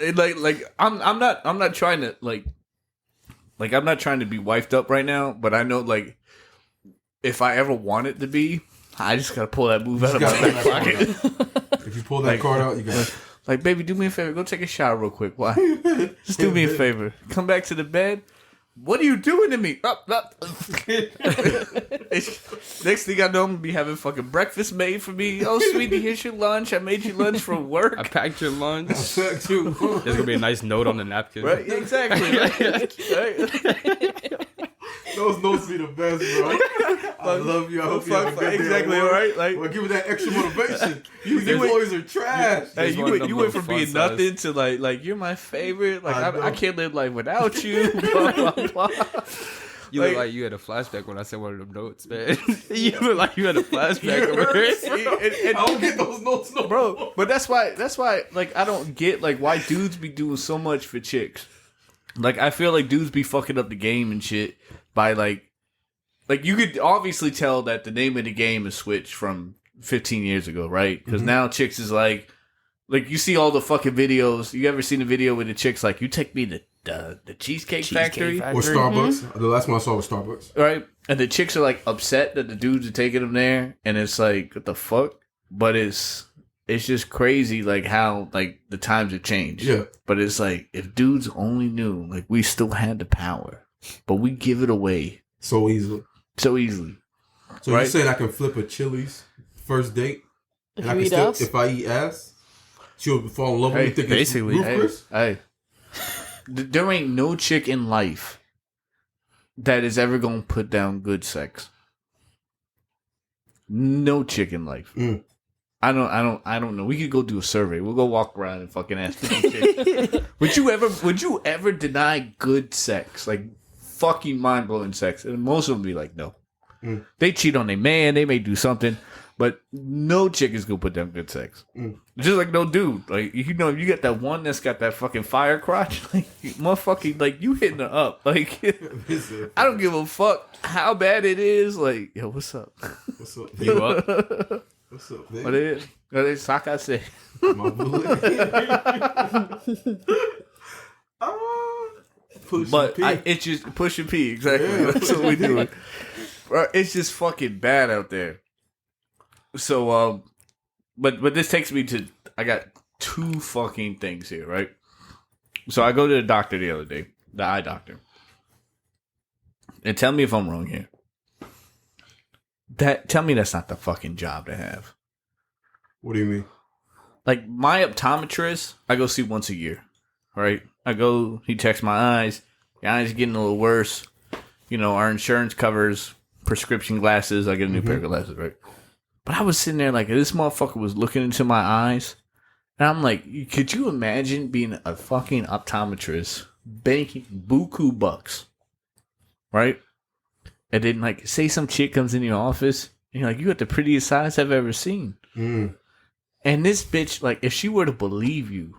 Speaker 1: I'm not trying to, I'm not trying to be wifed up right now, but I know, like, if I ever want it to be, I just gotta pull that move out of my back pocket.
Speaker 3: If you pull that card out, you got
Speaker 1: like, baby, do me a favor. Go take a shower real quick. Why? Just do me a favor. Come back to the bed. What are you doing to me? Next thing I know, I'm gonna be having fucking breakfast made for me. Oh, sweetie, here's your lunch. I made you lunch from work.
Speaker 4: I packed your lunch. There's gonna be a nice note on the napkin.
Speaker 1: Right? Exactly. Right?
Speaker 3: those notes be the best, bro. I love you. I hope you have a good day.
Speaker 1: Exactly, right? Like,
Speaker 3: well, give me that extra motivation. These boys are trash.
Speaker 1: Hey, you went from being nothing to like you're my favorite. Like I can't live life without you. Blah, blah, blah.
Speaker 4: You look like you had a flashback when I said one of them notes, man. You look like you had a flashback over here.
Speaker 3: I don't get those notes, no,
Speaker 1: bro. But that's why, like, I don't get like why dudes be doing so much for chicks. Like, I feel like dudes be fucking up the game and shit by like you could obviously tell that the name of the game is switched from 15 years ago, right? Because now chicks is like you see all the fucking videos. You ever seen a video with the chicks like, you take me to the Cheesecake Factory?
Speaker 3: Or Starbucks. The last one I saw was Starbucks.
Speaker 1: Right? And the chicks are like upset that the dudes are taking them there, and it's like, what the fuck? But it's just crazy, like how like the times have changed.
Speaker 3: Yeah.
Speaker 1: But it's like, if dudes only knew, like, we still had the power, but we give it away
Speaker 3: so easily.
Speaker 1: So right?
Speaker 3: You saying I can flip a Chili's first date, and I can still, if I eat ass, she'll fall in love with me. Thinking basically,
Speaker 1: hey, there ain't no chick in life that is ever gonna put down good sex. No chick in life. I don't know. We could go do a survey. We'll go walk around and fucking ask 50 chicks. Would you ever deny good sex? Like, fucking mind-blowing sex? And most of them be like, no. They cheat on their man. They may do something. But no chick is gonna put down good sex. Just like no dude. Like, you know, you get that one that's got that fucking fire crotch, like, motherfucking, like, you hitting her up. Like, I don't give a fuck how bad it is. Like, yo, what's up?
Speaker 3: What's up?
Speaker 4: You up?
Speaker 3: What's up, baby?
Speaker 1: What is Saka say?
Speaker 3: My bullet.
Speaker 1: It's just push and pee. Exactly. Yeah. That's what we do. It's just fucking bad out there. So, but this takes me to, I got two fucking things here, right? So I go to the doctor the other day, the eye doctor, and tell me if I'm wrong here. Tell me that's not the fucking job to have.
Speaker 3: What do you mean?
Speaker 1: Like, my optometrist, I go see once a year, right? He checks my eyes. Your eyes are getting a little worse. You know, our insurance covers prescription glasses. I get a new pair of glasses, right? But I was sitting there like, this motherfucker was looking into my eyes. And I'm like, could you imagine being a fucking optometrist, banking buku bucks, right? And then, like, say some chick comes in your office, and you're like, you got the prettiest eyes I've ever seen. And this bitch, like, if she were to believe you,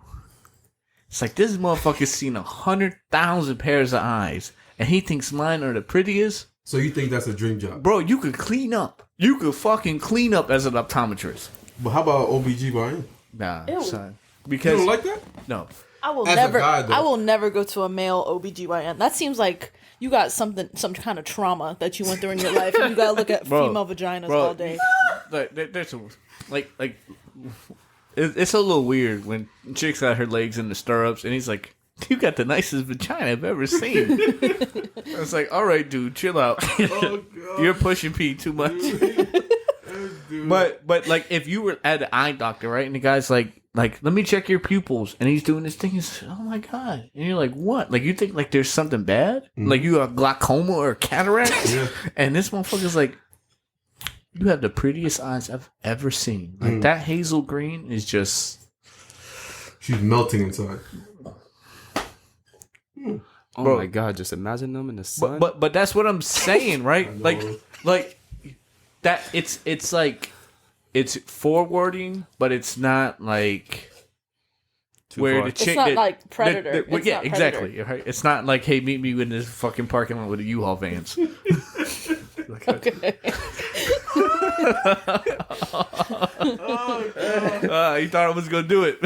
Speaker 1: it's like, this motherfucker's seen 100,000 pairs of eyes, and he thinks mine are the prettiest.
Speaker 3: So you think that's a dream job?
Speaker 1: Bro, you could clean up. You could fucking clean up as an optometrist.
Speaker 3: But how about OBGYN?
Speaker 1: Nah, son.
Speaker 3: Because you don't like that?
Speaker 1: No.
Speaker 2: I will never go to a male OBGYN. That seems like you got some kind of trauma that you went through in your life, and you gotta look at female vaginas all day.
Speaker 1: There's it's a little weird when chicks got her legs in the stirrups, and he's like, you got the nicest vagina I've ever seen. It's like, all right, dude, chill out. Oh, God. You're pushing P too much. But like, if you were at an eye doctor, right, and the guy's like, like, let me check your pupils. And he's doing this thing. He's like, oh my God. And you're like, what? Like, you think like there's something bad? Mm-hmm. Like you got glaucoma or cataract? Yeah. And this motherfucker's like, you have the prettiest eyes I've ever seen. Like that hazel green is just...
Speaker 3: She's melting inside.
Speaker 4: Oh Bro, my God! Just imagine them in the sun.
Speaker 1: But that's what I'm saying, right? like that. It's like it's forwarding, but it's not like
Speaker 4: too
Speaker 1: where
Speaker 4: far.
Speaker 1: the chick.
Speaker 2: It's not like Predator.
Speaker 1: Well, yeah, exactly. Right? It's not like, hey, meet me in this fucking parking lot with a U-Haul vans. Like,
Speaker 2: okay.
Speaker 1: You thought I was gonna do it.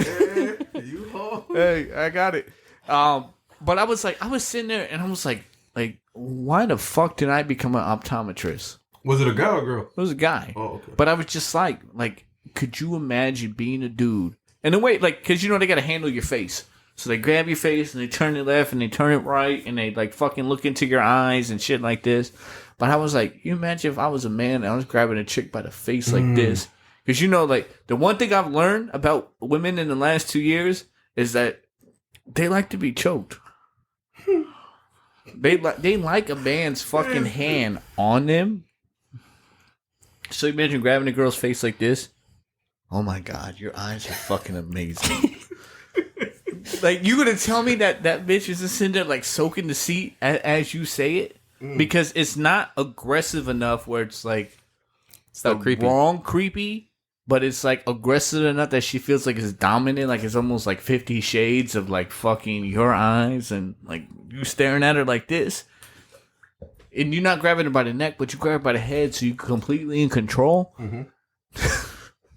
Speaker 1: Hey, I got it. But I was sitting there and I was like, why the fuck did I become an optometrist?
Speaker 3: Was it a guy or a girl?
Speaker 1: It was a guy.
Speaker 3: Oh, okay.
Speaker 1: But I was just like, could you imagine being a dude? And the way, because they gotta handle your face. So they grab your face and they turn it left and they turn it right and they fucking look into your eyes and shit like this. But I was like, you imagine if I was a man and I was grabbing a chick by the face like this? Because the one thing I've learned about women in the last 2 years is that they like to be choked. They like a man's fucking hand on them. So imagine grabbing a girl's face like this. Oh my God, your eyes are fucking amazing. Like, you gonna tell me that bitch is just sitting there soaking the seat as you say it? Because it's not aggressive enough where it's
Speaker 4: it's not creepy.
Speaker 1: Wrong creepy, but it's aggressive enough that she feels like it's dominant, like it's almost 50 shades of fucking your eyes and you staring at her like this. And you're not grabbing her by the neck, but you grab her by the head so you're completely in control. Mm-hmm.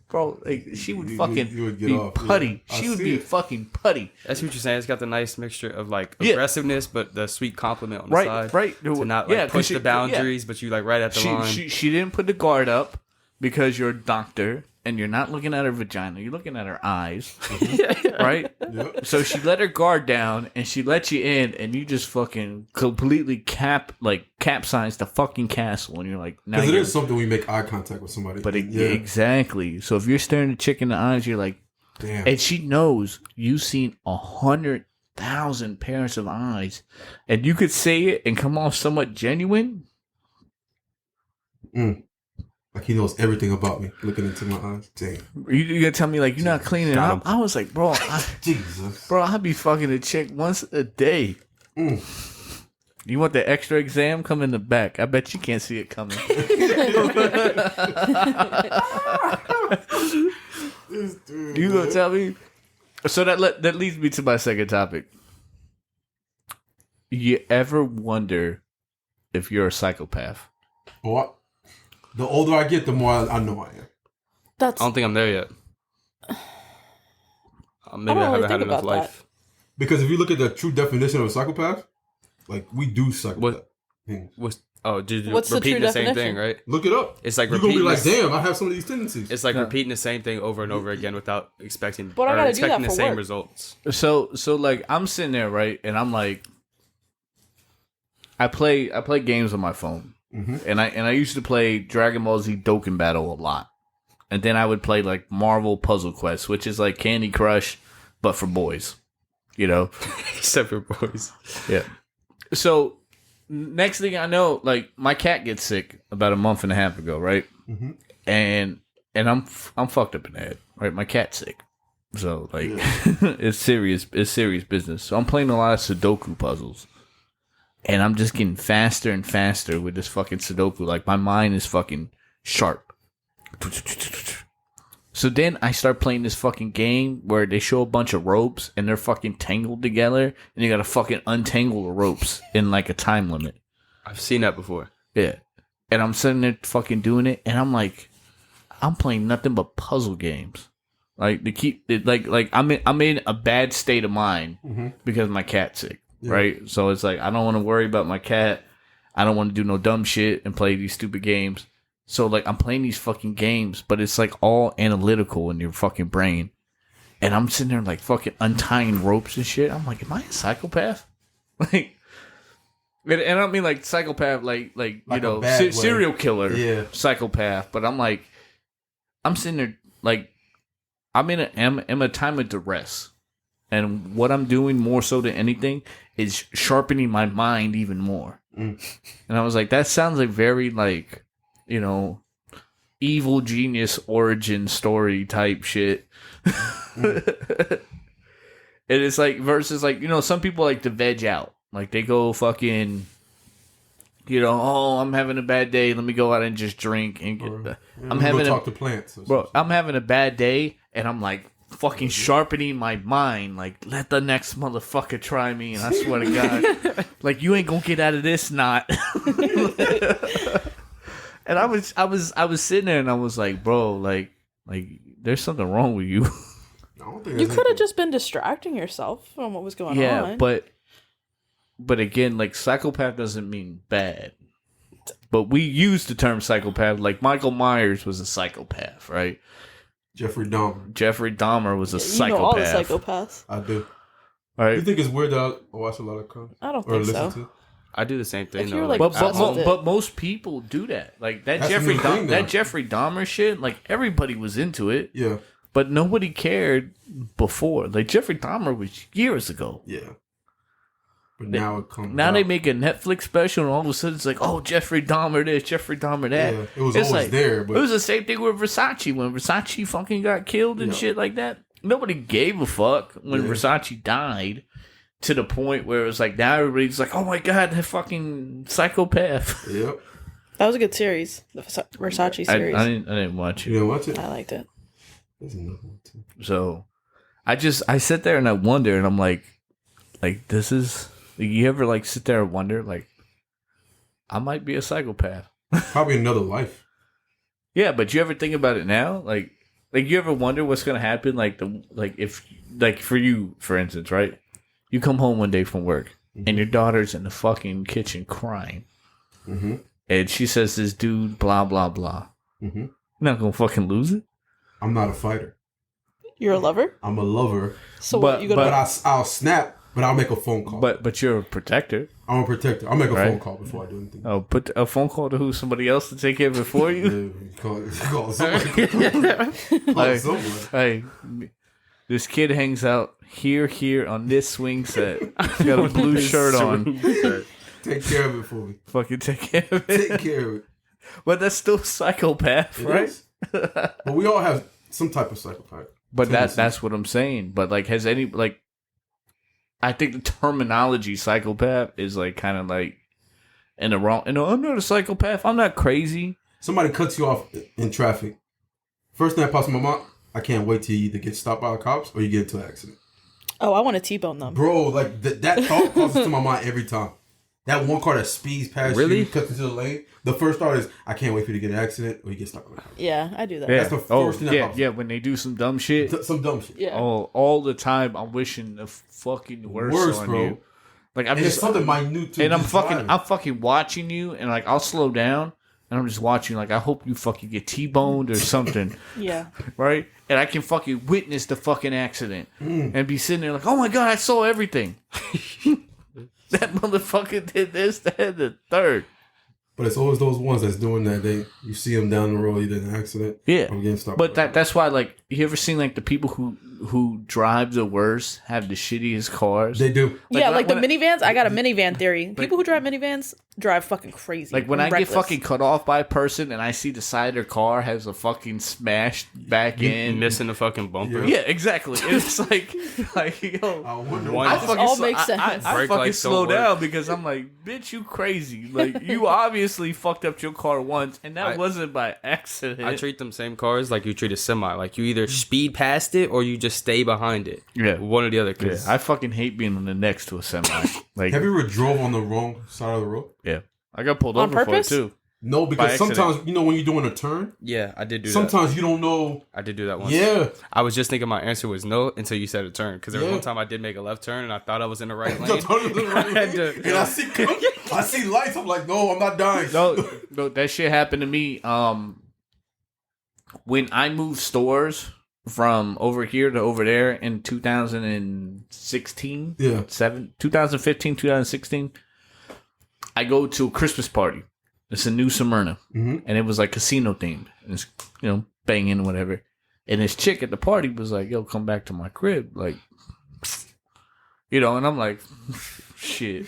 Speaker 1: Bro, she would fucking be putty. Yeah. She would be fucking putty.
Speaker 4: That's what you're saying. It's got the nice mixture of aggressiveness, but the sweet compliment on the side.
Speaker 1: Right.
Speaker 4: To not push the boundaries, but you right at the line.
Speaker 1: She didn't put the guard up because you're a doctor and you're not looking at her vagina. You're looking at her eyes. Right? Yep. So she let her guard down and she let you in and you just fucking completely capsize the fucking castle and you're like, now
Speaker 3: because it is something when you make eye contact with somebody.
Speaker 1: But exactly. So if you're staring a chick in the eyes, you're like, damn. And she knows you've seen 100,000 pairs of eyes and you could say it and come off somewhat genuine.
Speaker 3: Like he knows everything about me, looking into my eyes. Damn.
Speaker 1: You gonna tell me you're not cleaning up? I was like, bro,
Speaker 3: Jesus,
Speaker 1: bro, I'd be fucking a chick once a day. You want the extra exam? Come in the back. I bet you can't see it coming. You gonna tell me? So that leads me to my second topic. You ever wonder if you're a psychopath?
Speaker 3: What? The older I get, the more I know I am.
Speaker 4: I don't think I'm there yet. Maybe I haven't had enough life.
Speaker 2: That.
Speaker 3: Because if you look at the true definition of a psychopath, we do psychopath things.
Speaker 2: What's the
Speaker 4: repeating
Speaker 2: true
Speaker 4: the same
Speaker 2: definition?
Speaker 4: thing, right?
Speaker 3: Look it up.
Speaker 4: It's
Speaker 3: you're
Speaker 4: repeating.
Speaker 3: You're gonna be damn, I have some of these tendencies.
Speaker 4: It's repeating the same thing over and over again without expecting
Speaker 2: the
Speaker 4: same results.
Speaker 1: So I'm sitting there, right, and I'm like, I play games on my phone. Mm-hmm. And I used to play Dragon Ball Z Dokkan Battle a lot. And then I would play Marvel Puzzle Quest, which is like Candy Crush, but for boys.
Speaker 4: Except for boys.
Speaker 1: Yeah. So next thing I know, my cat gets sick about a month and a half ago, right? Mm-hmm. And I'm fucked up in the head, right? My cat's sick. So it's serious business. So I'm playing a lot of Sudoku puzzles. And I'm just getting faster and faster with this fucking Sudoku. My mind is fucking sharp. So then I start playing this fucking game where they show a bunch of ropes and they're fucking tangled together. And you gotta fucking untangle the ropes in a time limit.
Speaker 4: I've seen that before.
Speaker 1: Yeah. And I'm sitting there fucking doing it. And I'm like, I'm playing nothing but puzzle games. To keep it, I'm in a bad state of mind because my cat's sick. Yeah. Right? So it's I don't want to worry about my cat. I don't want to do no dumb shit and play these stupid games. So I'm playing these fucking games, but it's all analytical in your fucking brain. And I'm sitting there fucking untying ropes and shit. I'm like, am I a psychopath? And I don't mean psychopath serial killer psychopath. But I'm I'm sitting there I'm in a time of duress. And what I'm doing more so than anything is sharpening my mind even more. And I was like, that sounds like very like, you know, evil genius origin story type shit. And it's like versus like, you know, some people like to veg out. Like they go fucking, you know, oh, I'm having a bad day. Let me go out and just drink and get. I'm having
Speaker 3: talk to plants,
Speaker 1: bro. I'm having a bad day, and I'm like fucking sharpening my mind. Like let the next motherfucker try me, and I swear to God, like you ain't gonna get out of this knot. And I was sitting there, and I was like, bro, like there's something wrong with you.
Speaker 2: You could have just been distracting yourself from what was going on.
Speaker 1: Yeah, but again, like psychopath doesn't mean bad. But we use the term psychopath. Like Michael Myers was a psychopath, right?
Speaker 3: Jeffrey
Speaker 1: Dahmer was a psychopath.
Speaker 2: You know all the psychopaths.
Speaker 3: I do.
Speaker 1: All right.
Speaker 3: You think it's weird that I watch a lot of crime?
Speaker 2: I don't think so.
Speaker 3: To?
Speaker 4: I do the same thing.
Speaker 2: If you're,
Speaker 4: though.
Speaker 2: like,
Speaker 1: But most people do that. Like that Jeffrey Dahmer shit. Like everybody was into it.
Speaker 3: Yeah.
Speaker 1: But nobody cared before. Like Jeffrey Dahmer was years ago.
Speaker 3: Yeah. But now it comes.
Speaker 1: Now they make a Netflix special, and all of a sudden it's like, oh, Jeffrey Dahmer this, Jeffrey Dahmer that.
Speaker 3: Yeah, it was
Speaker 1: it's
Speaker 3: always
Speaker 1: like,
Speaker 3: there. But
Speaker 1: it was the same thing with Versace. When Versace fucking got killed and shit like that, nobody gave a fuck when Versace died. To the point where it was like, now everybody's like, oh my God, that fucking psychopath.
Speaker 3: Yep.
Speaker 2: That was a good series, the Versace series.
Speaker 1: I didn't watch it.
Speaker 3: You didn't watch it?
Speaker 2: I liked it.
Speaker 3: There's another one too.
Speaker 1: So I sit there and I wonder, and I'm like this is. You ever like sit there and wonder, like, I might be a psychopath?
Speaker 3: Probably another life.
Speaker 1: Yeah, but you ever think about it now? Like you ever wonder what's gonna happen? If for you, for instance, right? You come home one day from work and your daughter's in the fucking kitchen crying, and she says, "This dude, blah blah blah." You're not gonna fucking lose it.
Speaker 3: I'm not a fighter.
Speaker 2: You're a lover?
Speaker 3: I'm a lover.
Speaker 2: So what? You gonna?
Speaker 3: But I'll snap. But I'll make a phone call.
Speaker 1: But you're a protector.
Speaker 3: I'm a protector. I'll make a phone call before I do anything.
Speaker 1: Oh, put a phone call to who? Somebody else to take care of it for you?
Speaker 3: Call somebody. Call someone.
Speaker 1: Hey, this kid hangs out here on this swing set. He's got a blue shirt on.
Speaker 3: Take care of it for me.
Speaker 1: Fucking take care of it.
Speaker 3: Take care of it.
Speaker 1: But that's still psychopath, right?
Speaker 3: But we all have some type of psychopath.
Speaker 1: But that's what I'm saying. But like, has any like? I think the terminology psychopath is like kind of like in the wrong. No, I'm not a psychopath. I'm not crazy.
Speaker 3: Somebody cuts you off in traffic. First thing that pops in my mind, I can't wait till you either get stopped by the cops or you get into an accident.
Speaker 2: Oh, I want to T-bone them.
Speaker 3: Bro, like that thought crosses to my mind every time. That one car that speeds past you, cuts into the lane. The first thought is, I can't wait for you to get an accident or you get stopped by the cops.
Speaker 2: Yeah, I do that.
Speaker 1: Yeah.
Speaker 3: That's the first thing that pops.
Speaker 1: Yeah, when they do some dumb shit.
Speaker 3: Some dumb shit.
Speaker 2: Yeah.
Speaker 1: Oh, all the time I'm wishing the fucking worst on
Speaker 3: bro.
Speaker 1: You. Like I'm
Speaker 3: and
Speaker 1: just
Speaker 3: it's something minute too.
Speaker 1: And I'm fucking watching you, and like I'll slow down and I'm just watching. Like I hope you fucking get T-boned or something.
Speaker 2: Yeah.
Speaker 1: Right. And I can fucking witness the fucking accident and be sitting there like, oh my God, I saw everything. That motherfucker did this, that, and the third.
Speaker 3: But it's always those ones that's doing that. You see them down the road, you did an accident.
Speaker 1: Yeah.
Speaker 3: Or getting stopped.
Speaker 1: But that's why, like, you ever seen like the people who drive the worst have the shittiest cars?
Speaker 3: They do.
Speaker 2: Like the minivans. I got a minivan theory. People who drive minivans drive fucking crazy.
Speaker 1: Like when I get fucking cut off by a person and I see the side of their car has a fucking smashed back end,
Speaker 4: missing the fucking bumper.
Speaker 1: Yeah, exactly. It's like yo,
Speaker 3: I wonder
Speaker 2: why. This all makes sense.
Speaker 1: I fucking slow down because I'm like, bitch, you crazy. Like you obviously fucked up your car once, and that wasn't by accident.
Speaker 4: I treat them same cars like you treat a semi. Like you either speed past it or you just stay behind it.
Speaker 1: Yeah,
Speaker 4: one or the other.
Speaker 1: Yeah, I fucking hate being on the next to a semi. Like,
Speaker 3: have you ever drove on the wrong side of the road?
Speaker 1: Yeah, I got pulled
Speaker 2: on
Speaker 1: over
Speaker 2: purpose?
Speaker 1: for it too.
Speaker 3: No, because sometimes when you're doing a turn.
Speaker 4: Yeah, I did do that.
Speaker 3: Sometimes you don't know.
Speaker 4: I did do that once.
Speaker 3: Yeah,
Speaker 4: I was just thinking my answer was no until you said a turn. Because there was one time I did make a left turn and I thought I was in the right lane.
Speaker 3: And I see lights. I'm like, no, I'm not dying.
Speaker 1: No, that shit happened to me. When I moved stores from over here to over there in 2016, 2015, 2016, I go to a Christmas party. It's a New Smyrna, and it was like casino themed. It's banging whatever. And this chick at the party was like, yo, come back to my crib. Like, you know, and I'm like, shit.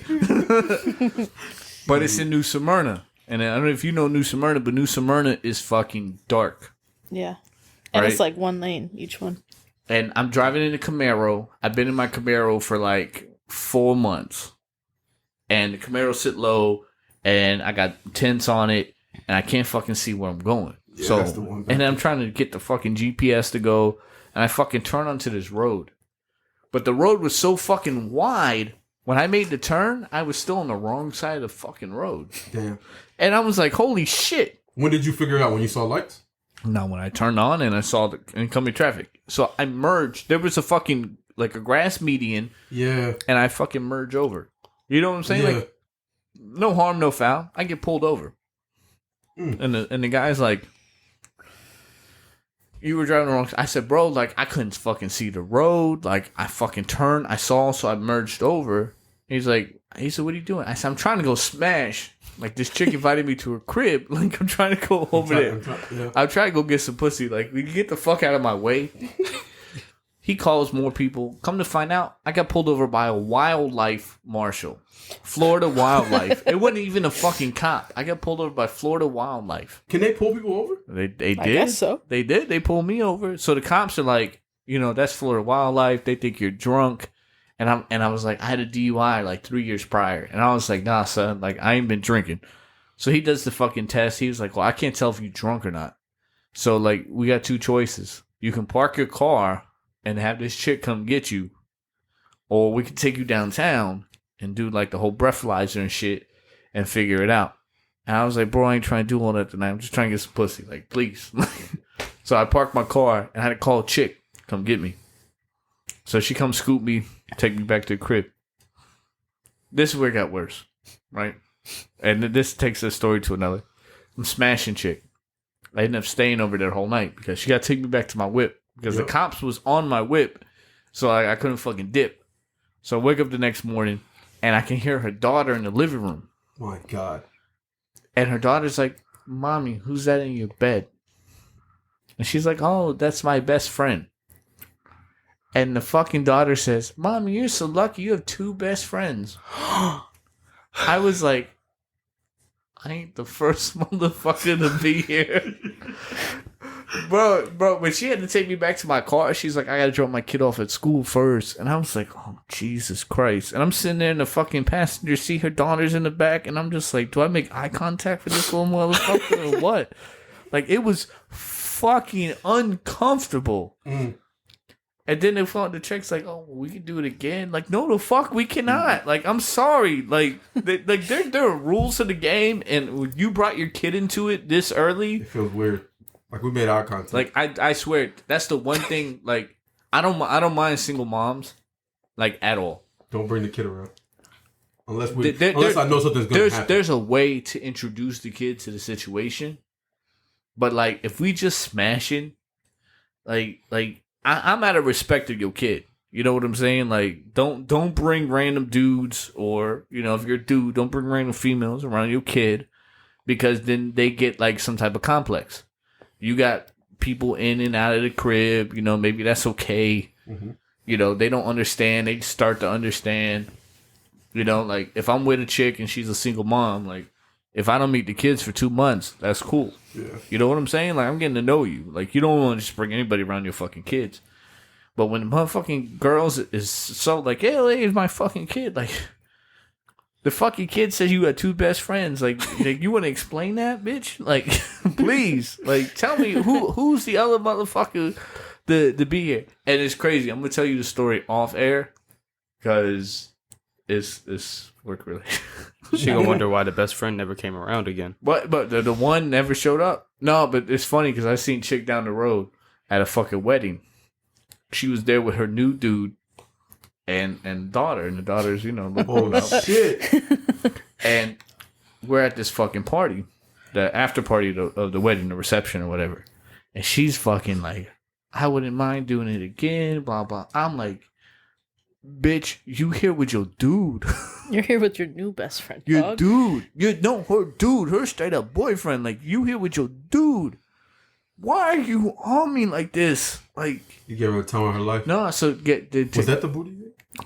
Speaker 1: But it's in New Smyrna. And I don't know if you know New Smyrna, but New Smyrna is fucking dark.
Speaker 2: Yeah. And
Speaker 1: right?
Speaker 2: It's like one lane, each one.
Speaker 1: And I'm driving in a Camaro. I've been in my Camaro for like 4 months. And the Camaro sit low, and I got tents on it, and I can't fucking see where I'm going. Yeah, so, and then I'm trying to get the fucking GPS to go, and I fucking turn onto this road. But the road was so fucking wide, when I made the turn, I was still on the wrong side of the fucking road.
Speaker 3: Damn.
Speaker 1: And I was like, holy shit.
Speaker 3: When did you figure it out? When you saw lights?
Speaker 1: No, when I turned on and I saw the incoming traffic. So I merged. There was a fucking, like a grass median.
Speaker 3: Yeah.
Speaker 1: And I fucking merge over. You know what I'm saying? Yeah. Like, no harm, no foul. I get pulled over. And the guy's like, you were driving the wrong. I said, bro, like, I couldn't fucking see the road. Like, I fucking turned. I saw, so I merged over. He said, what are you doing? I said, I'm trying to go smash. Like, this chick invited me to her crib. Like, I'm trying to go over there. I'm trying to go get some pussy. Like, we get the fuck out of my way. He calls more people. Come to find out, I got pulled over by a wildlife marshal. Florida Wildlife. It wasn't even a fucking cop. I got pulled over by Florida Wildlife.
Speaker 3: Can they pull people over?
Speaker 1: They did.
Speaker 2: I guess so.
Speaker 1: They did. They pulled me over. So the cops are like, you know, that's Florida Wildlife. They think you're drunk. And I was like, I had a DUI like 3 years prior. And I was like, nah, son. Like, I ain't been drinking. So he does the fucking test. He was like, well, I can't tell if you're drunk or not. So, like, we got two choices. You can park your car and have this chick come get you, or we can take you downtown and do like the whole breathalyzer and shit and figure it out. And I was like, bro, I ain't trying to do all that tonight. I'm just trying to get some pussy. Like, please. So I parked my car and I had to call a chick, come get me. So she come scoop me, take me back to the crib. This is where it got worse, right? And this takes the story to another. I'm smashing chick. I ended up staying over there the whole night because she got to take me back to my whip. Because the cops was on my whip, so I couldn't fucking dip. So I wake up the next morning, and I can hear her daughter in the living room.
Speaker 3: My God.
Speaker 1: And her daughter's like, Mommy, who's that in your bed? And she's like, oh, that's my best friend. And the fucking daughter says, Mommy, you're so lucky. You have two best friends. I was like, I ain't the first motherfucker to be here. Bro, when she had to take me back to my car, she's like, I gotta drop my kid off at school first. And I was like, oh, Jesus Christ. And I'm sitting there in the fucking passenger seat, her daughter's in the back, and I'm just like, do I make eye contact with this little motherfucker or what? Like, it was fucking uncomfortable. And then the chick's like, oh, we can do it again. Like, no, the fuck, we cannot. Like, I'm sorry. Like, there are rules to the game, and when you brought your kid into it this early,
Speaker 3: it feels weird. Like, we made eye contact.
Speaker 1: Like, I swear, that's the one thing, like, I don't mind single moms, like, at all.
Speaker 3: Don't bring the kid around. Unless I know something's going to happen. There's
Speaker 1: a way to introduce the kid to the situation. But, like, if we just smashing, like I'm out of respect of your kid. You know what I'm saying? Like, don't bring random dudes, or, you know, if you're a dude, don't bring random females around your kid, because then they get, like, some type of complex. You got people in and out of the crib, you know, maybe that's okay. Mm-hmm. You know, they don't understand. They start to understand. You know, like, if I'm with a chick and she's a single mom, like, if I don't meet the kids for 2 months, that's cool. Yeah. You know what I'm saying? Like, I'm getting to know you. Like, you don't want to just bring anybody around your fucking kids. But when the motherfucking girls is so like, hey, it's my fucking kid. Like, the fucking kid says you got two best friends. Like you want to explain that, bitch? Like, please. Like, tell me who's the other motherfucker to be here. And it's crazy. I'm going to tell you the story off air because it's work related.
Speaker 4: She gonna wonder why the best friend never came around again.
Speaker 1: But the one never showed up. No, but it's funny because I seen chick down the road at a fucking wedding. She was there with her new dude and daughter, and the daughter's, you know,
Speaker 3: oh shit.
Speaker 1: And we're at this fucking party, the after party of the wedding, the reception or whatever. And she's fucking like, I wouldn't mind doing it again, blah blah. I'm like, bitch, you here with your dude.
Speaker 2: You're here with your new best friend,
Speaker 1: your
Speaker 2: dog.
Speaker 1: Dude. Her straight up boyfriend. Like, you here with your dude. why are you on me like this? Like,
Speaker 3: you gave her a time of her life.
Speaker 1: No, so
Speaker 3: was that the booty?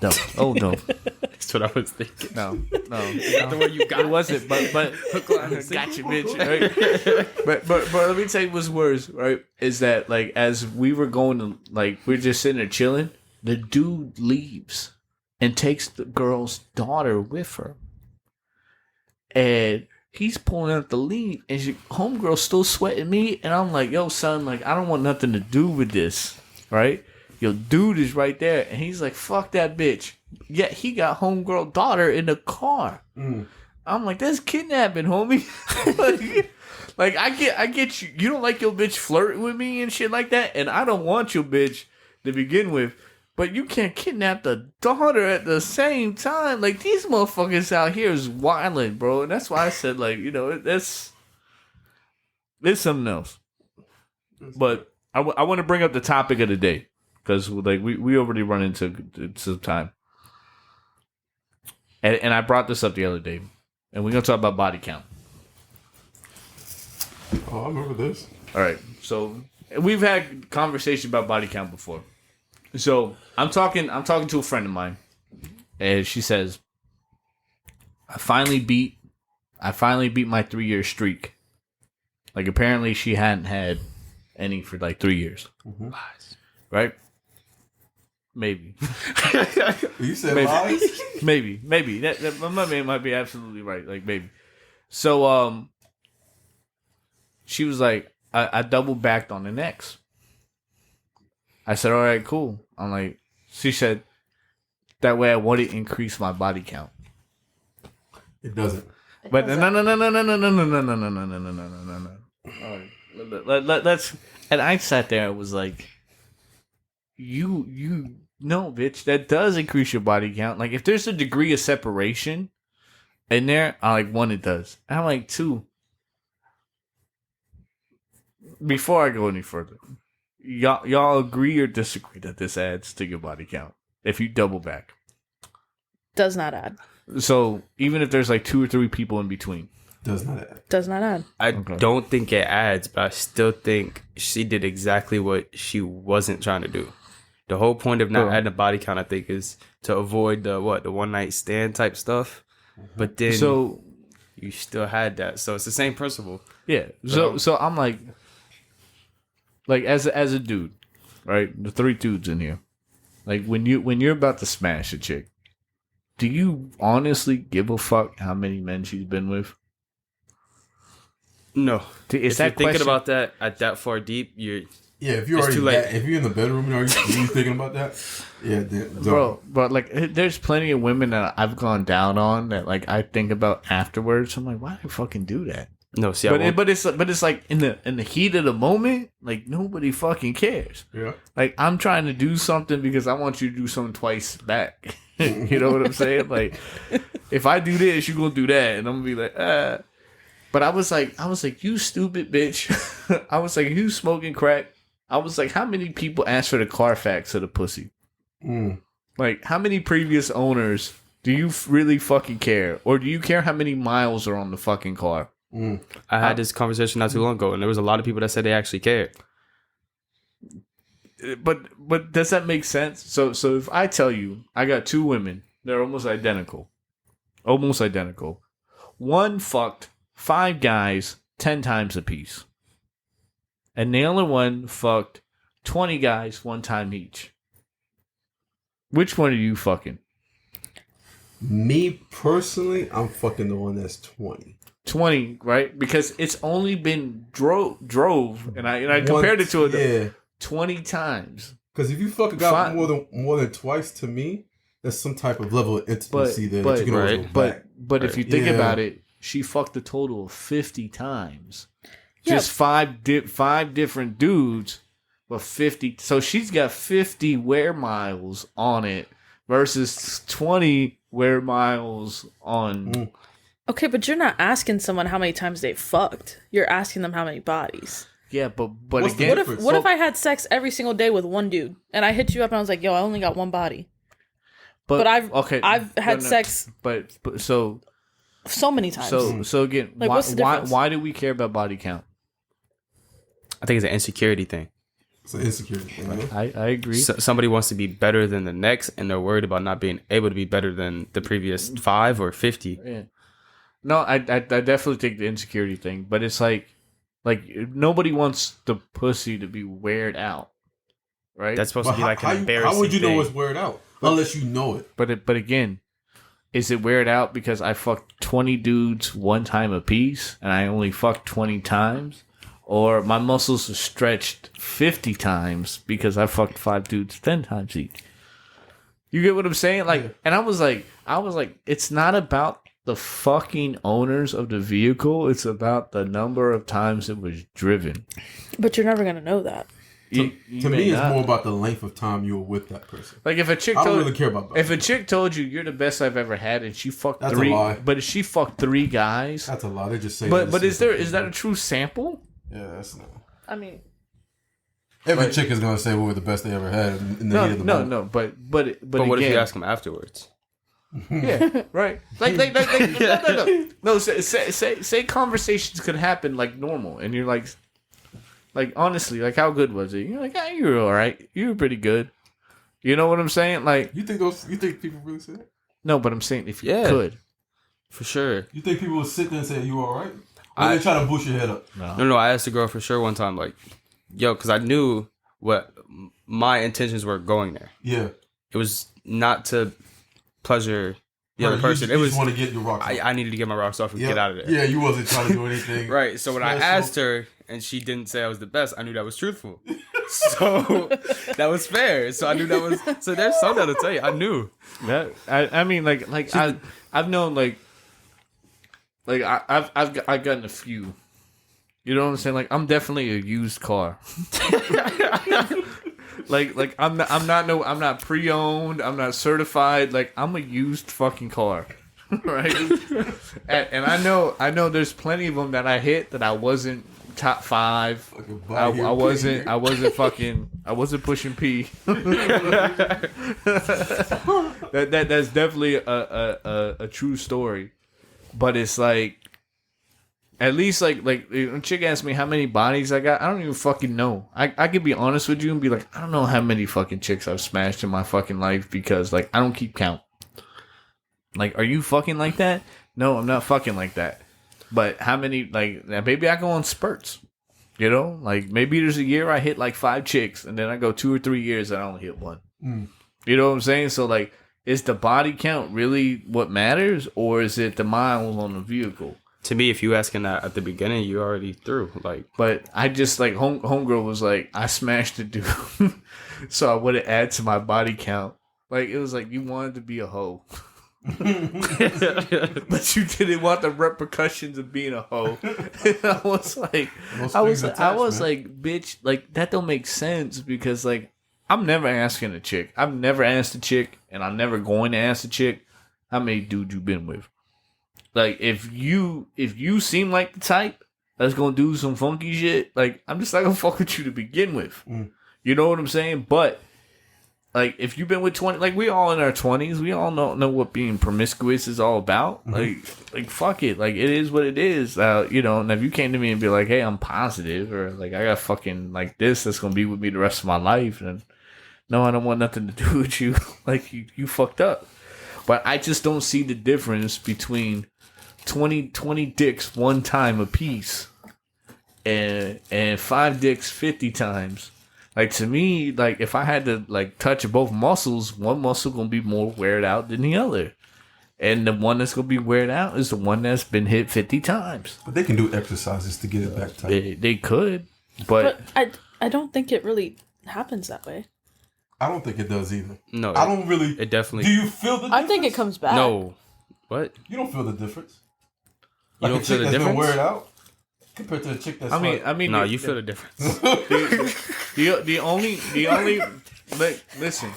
Speaker 1: No, oh no,
Speaker 4: that's what I was thinking.
Speaker 1: No,
Speaker 4: the one you got.
Speaker 1: It wasn't, but gotcha, bitch. Right? but let me tell you what's worse, right? Is that like as we were going to like we're just sitting there chilling, the dude leaves and takes the girl's daughter with her, and he's pulling out the leave, and homegirl's still sweating me, and I'm like, yo, son, like I don't want nothing to do with this, right? Yo, dude is right there, and he's like, fuck that bitch. Yet he got homegirl daughter in the car. I'm like, that's kidnapping, homie. like I get you. You don't like your bitch flirting with me and shit like that, and I don't want your bitch to begin with. But you can't kidnap the daughter at the same time. Like, these motherfuckers out here is wilding, bro. And that's why I said, like, you know, it's something else. But I want to bring up the topic of the day. Because, like, we already run into some time. And I brought this up the other day. And we're going to talk about body count.
Speaker 3: Oh, I remember this.
Speaker 1: All right. So, we've had conversation about body count before. So, I'm talking to a friend of mine. And she says, I finally beat my 3-year streak. Like, apparently she hadn't had any for, like, 3 years. Mm-hmm. Right? Maybe.
Speaker 3: You said
Speaker 1: maybe.
Speaker 3: lies?
Speaker 1: Maybe. That my man might be absolutely right. Like, maybe. So, she was like, I double backed on the next. I said, all right, cool. I'm like, she said, that way I wouldn't increase my body count.
Speaker 3: It doesn't.
Speaker 1: But no. All right, let's. And I sat there and was like, you no, bitch, that does increase your body count. Like, if there's a degree of separation in there, I like 1, it does. And I'm like 2. Before I go any further, y'all agree or disagree that this adds to your body count if you double back?
Speaker 2: Does not add.
Speaker 1: So even if there's like 2 or 3 people in between,
Speaker 3: does not add.
Speaker 2: Does not add.
Speaker 4: I don't think it adds, but I still think she did exactly what she wasn't trying to do. The whole point of not adding a body count, I think, is to avoid the one night stand type stuff. But then you still had that, so it's the same principle.
Speaker 1: Yeah. So I'm like as a dude, right? The 3 dudes in here, like when you're about to smash a chick, do you honestly give a fuck how many men she's been with?
Speaker 4: No.
Speaker 1: Is that
Speaker 4: thinking about that at that far deep,
Speaker 3: if you're already if you're in the bedroom and are you thinking about that? Yeah,
Speaker 1: bro. But like, there's plenty of women that I've gone down on that like I think about afterwards. I'm like, why did I fucking do that?
Speaker 4: No, see,
Speaker 1: but it's like in the heat of the moment, like nobody fucking cares.
Speaker 3: Yeah,
Speaker 1: like I'm trying to do something because I want you to do something twice back. You know what I'm saying? Like, if I do this, you gonna do that, and I'm gonna be like, But I was like, you stupid bitch. I was like, you smoking crack. I was like, how many people asked for the Carfax of the pussy? Like, how many previous owners do you really fucking care? Or do you care how many miles are on the fucking car?
Speaker 4: I had this conversation not too long ago, and there was a lot of people that said they actually cared.
Speaker 1: But does that make sense? So if I tell you, I got 2 women, they're almost identical. One fucked 5 guys 10 times apiece. And the other one fucked 20 guys 1 time each. Which one are you fucking?
Speaker 3: Me personally, I'm fucking the one that's 20.
Speaker 1: 20, right? Because it's only been drove, and I compared it to it 20 times.
Speaker 3: Because if you fuck a guy more than twice, to me, there's some type of level of intimacy there that you can always go back.
Speaker 1: But if you think about it, she fucked a total of 50 times. Just 5 different dudes, but 50. So she's got 50 wear miles on it versus 20 wear miles on.
Speaker 2: Okay, but you're not asking someone how many times they fucked. You're asking them how many bodies.
Speaker 1: Yeah, but
Speaker 3: What's
Speaker 1: again,
Speaker 2: what if I had sex every single day with one dude and I hit you up and I was like, "Yo, I only got 1 body." But I've had sex,
Speaker 1: but so
Speaker 2: many times.
Speaker 1: So again,
Speaker 2: like,
Speaker 1: why do we care about body count?
Speaker 4: I think it's an insecurity thing.
Speaker 3: It's an insecurity thing.
Speaker 1: I agree.
Speaker 4: Somebody wants to be better than the next, and they're worried about not being able to be better than the previous 5 or 50.
Speaker 1: Yeah. No, I definitely take the insecurity thing, but it's like nobody wants the pussy to be weared out, right?
Speaker 4: That's supposed to be like an embarrassing
Speaker 3: How would you
Speaker 4: thing.
Speaker 3: know it's weared out unless you know it?
Speaker 1: But again, is it weird out because I fucked 20 dudes one time a piece and I only fucked 20 times? Or my muscles are stretched 50 times because I fucked 5 dudes 10 times each? You get what I'm saying? Like, and I was like, it's not about the fucking owners of the vehicle. It's about the number of times it was driven.
Speaker 2: But you're never going to know that.
Speaker 3: To me, it's more about the length of time you were with that person.
Speaker 1: Like if a chick
Speaker 3: I don't really care about that.
Speaker 1: If a chick told you you're the best I've ever had and she fucked
Speaker 3: That's
Speaker 1: 3,
Speaker 3: a lie.
Speaker 1: but if she fucked 3 guys,
Speaker 3: That's a lie. They just say.
Speaker 1: But is that a true sample?
Speaker 3: Yeah, that's not.
Speaker 2: I mean,
Speaker 3: every chick is gonna say we were the best they ever had in the heat of the moment.
Speaker 1: No, but
Speaker 4: what
Speaker 1: again,
Speaker 4: if you ask them afterwards?
Speaker 1: Yeah, right. Like no. Say conversations could happen like normal, and you're like honestly, like how good was it? You're like, you were all right. You were pretty good. You know what I'm saying? Like,
Speaker 3: You think people really say that?
Speaker 1: no, but I'm saying if you
Speaker 4: Yeah.
Speaker 1: could,
Speaker 4: For sure.
Speaker 3: You think people would sit there and say you all right? Or they try to boost your head up?
Speaker 4: No. I asked the girl for sure one time, like, yo, because I knew what my intentions were going there.
Speaker 3: Yeah.
Speaker 4: It was not to pleasure the other person.
Speaker 3: You
Speaker 4: it was
Speaker 3: just want to get your rocks off.
Speaker 4: I needed to get my rocks off and get out of there.
Speaker 3: Yeah, you wasn't trying to do anything.
Speaker 4: Right. So when I asked her and she didn't say I was the best, I knew that was truthful. So that was fair. So I knew that was. So there's something to tell you. I knew
Speaker 1: that I mean, like I've known I've gotten a few. You know what I'm saying? Like I'm definitely a used car. like I'm not pre-owned. I'm not certified. Like I'm a used fucking car, right? and I know there's plenty of them that I hit that I wasn't top 5. I wasn't pushing P. That's definitely a true story. But it's like, at least like a chick asked me how many bodies I got. I don't even fucking know. I could be honest with you and be like, I don't know how many fucking chicks I've smashed in my fucking life because like I don't keep count. Like, are you fucking like that? No, I'm not fucking like that. But how many, like, maybe I go on spurts. You know, like maybe there's a year I hit like 5 chicks, and then I go 2 or 3 years and I only hit 1. You know what I'm saying? So like, is the body count really what matters, or is it the miles on the vehicle?
Speaker 4: To me, if you asking that at the beginning, you already through. Like,
Speaker 1: but I just like homegirl was like, I smashed a dude, so I would have add to my body count. Like it was like you wanted to be a hoe. But you didn't want the repercussions of being a hoe. And I was like, bitch, like that don't make sense because like I'm never asking a chick. I've never asked a chick, and I'm never going to ask a chick how many dudes you been with. Like if you seem like the type that's gonna do some funky shit, like I'm just not gonna fuck with you to begin with. You know what I'm saying? But like, if you've been with 20, like, we all in our 20s, we all know what being promiscuous is all about. Like, fuck it. Like, it is what it is. You know, and if you came to me and be like, hey, I'm positive, or, like, I got fucking, like, this that's going to be with me the rest of my life, and no, I don't want nothing to do with you. Like, you fucked up. But I just don't see the difference between 20 dicks one time a piece and 5 dicks 50 times. Like, to me, like, if I had to, like, touch both muscles, one muscle gonna be more weared out than the other. And the one that's gonna be weared out is the one that's been hit 50 times.
Speaker 3: But they can do exercises to get it back tight.
Speaker 1: They could, but
Speaker 2: I don't think it really happens that way.
Speaker 3: I don't think it does either.
Speaker 4: No.
Speaker 3: I don't really.
Speaker 4: It definitely.
Speaker 3: Do you feel the difference?
Speaker 2: I think it comes back.
Speaker 4: No. What?
Speaker 3: You don't feel the difference.
Speaker 4: You don't feel the difference?
Speaker 3: Been weared out compared to a chick that's
Speaker 1: I mean,
Speaker 4: no, you feel the difference.
Speaker 1: The only like, listen.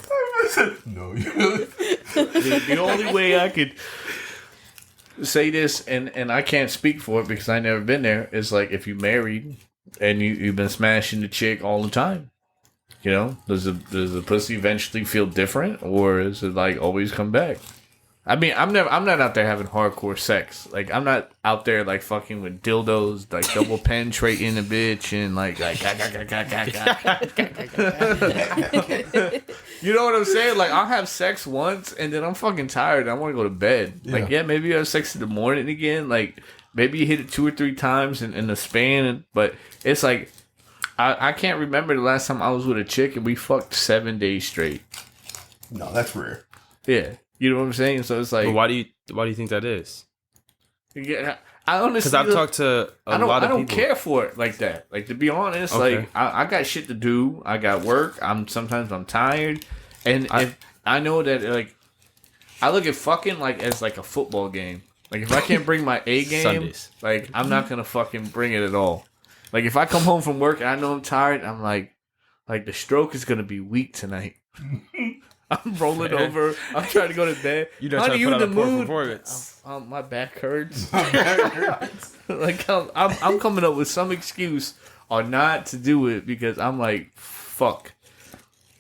Speaker 3: No.
Speaker 1: The only way I could say this, and I can't speak for it because I never been there, is like if you married and you've been smashing the chick all the time. You know, does the pussy eventually feel different, or is it like always come back? I mean, I'm not out there having hardcore sex. Like, I'm not out there like fucking with dildos, like double penetrating a bitch and like you know what I'm saying? Like, I'll have sex once and then I'm fucking tired and I want to go to bed. Yeah. Like, yeah, maybe you have sex in the morning again. Like, maybe you hit it 2 or 3 times in the span. But it's like, I can't remember the last time I was with a chick and we fucked 7 days straight.
Speaker 3: No, that's rare.
Speaker 1: Yeah. You know what I'm saying? So it's like,
Speaker 4: but why do you think that is?
Speaker 1: Yeah, I honestly,
Speaker 4: because I've talked to a lot of people.
Speaker 1: I don't care for it like that. Like, to be honest, okay. Like I got shit to do. I got work. Sometimes I'm tired, and if I know that, like, I look at fucking like as like a football game. Like, if I can't bring my A game, Sundays. Like, I'm not gonna fucking bring it at all. Like, if I come home from work and I know I'm tired, I'm like the stroke is gonna be weak tonight. I'm rolling over. I'm trying to go to bed.
Speaker 4: You don't try to put out a poor performance.
Speaker 1: My back hurts. Like, I'm coming up with some excuse or not to do it because I'm like, fuck.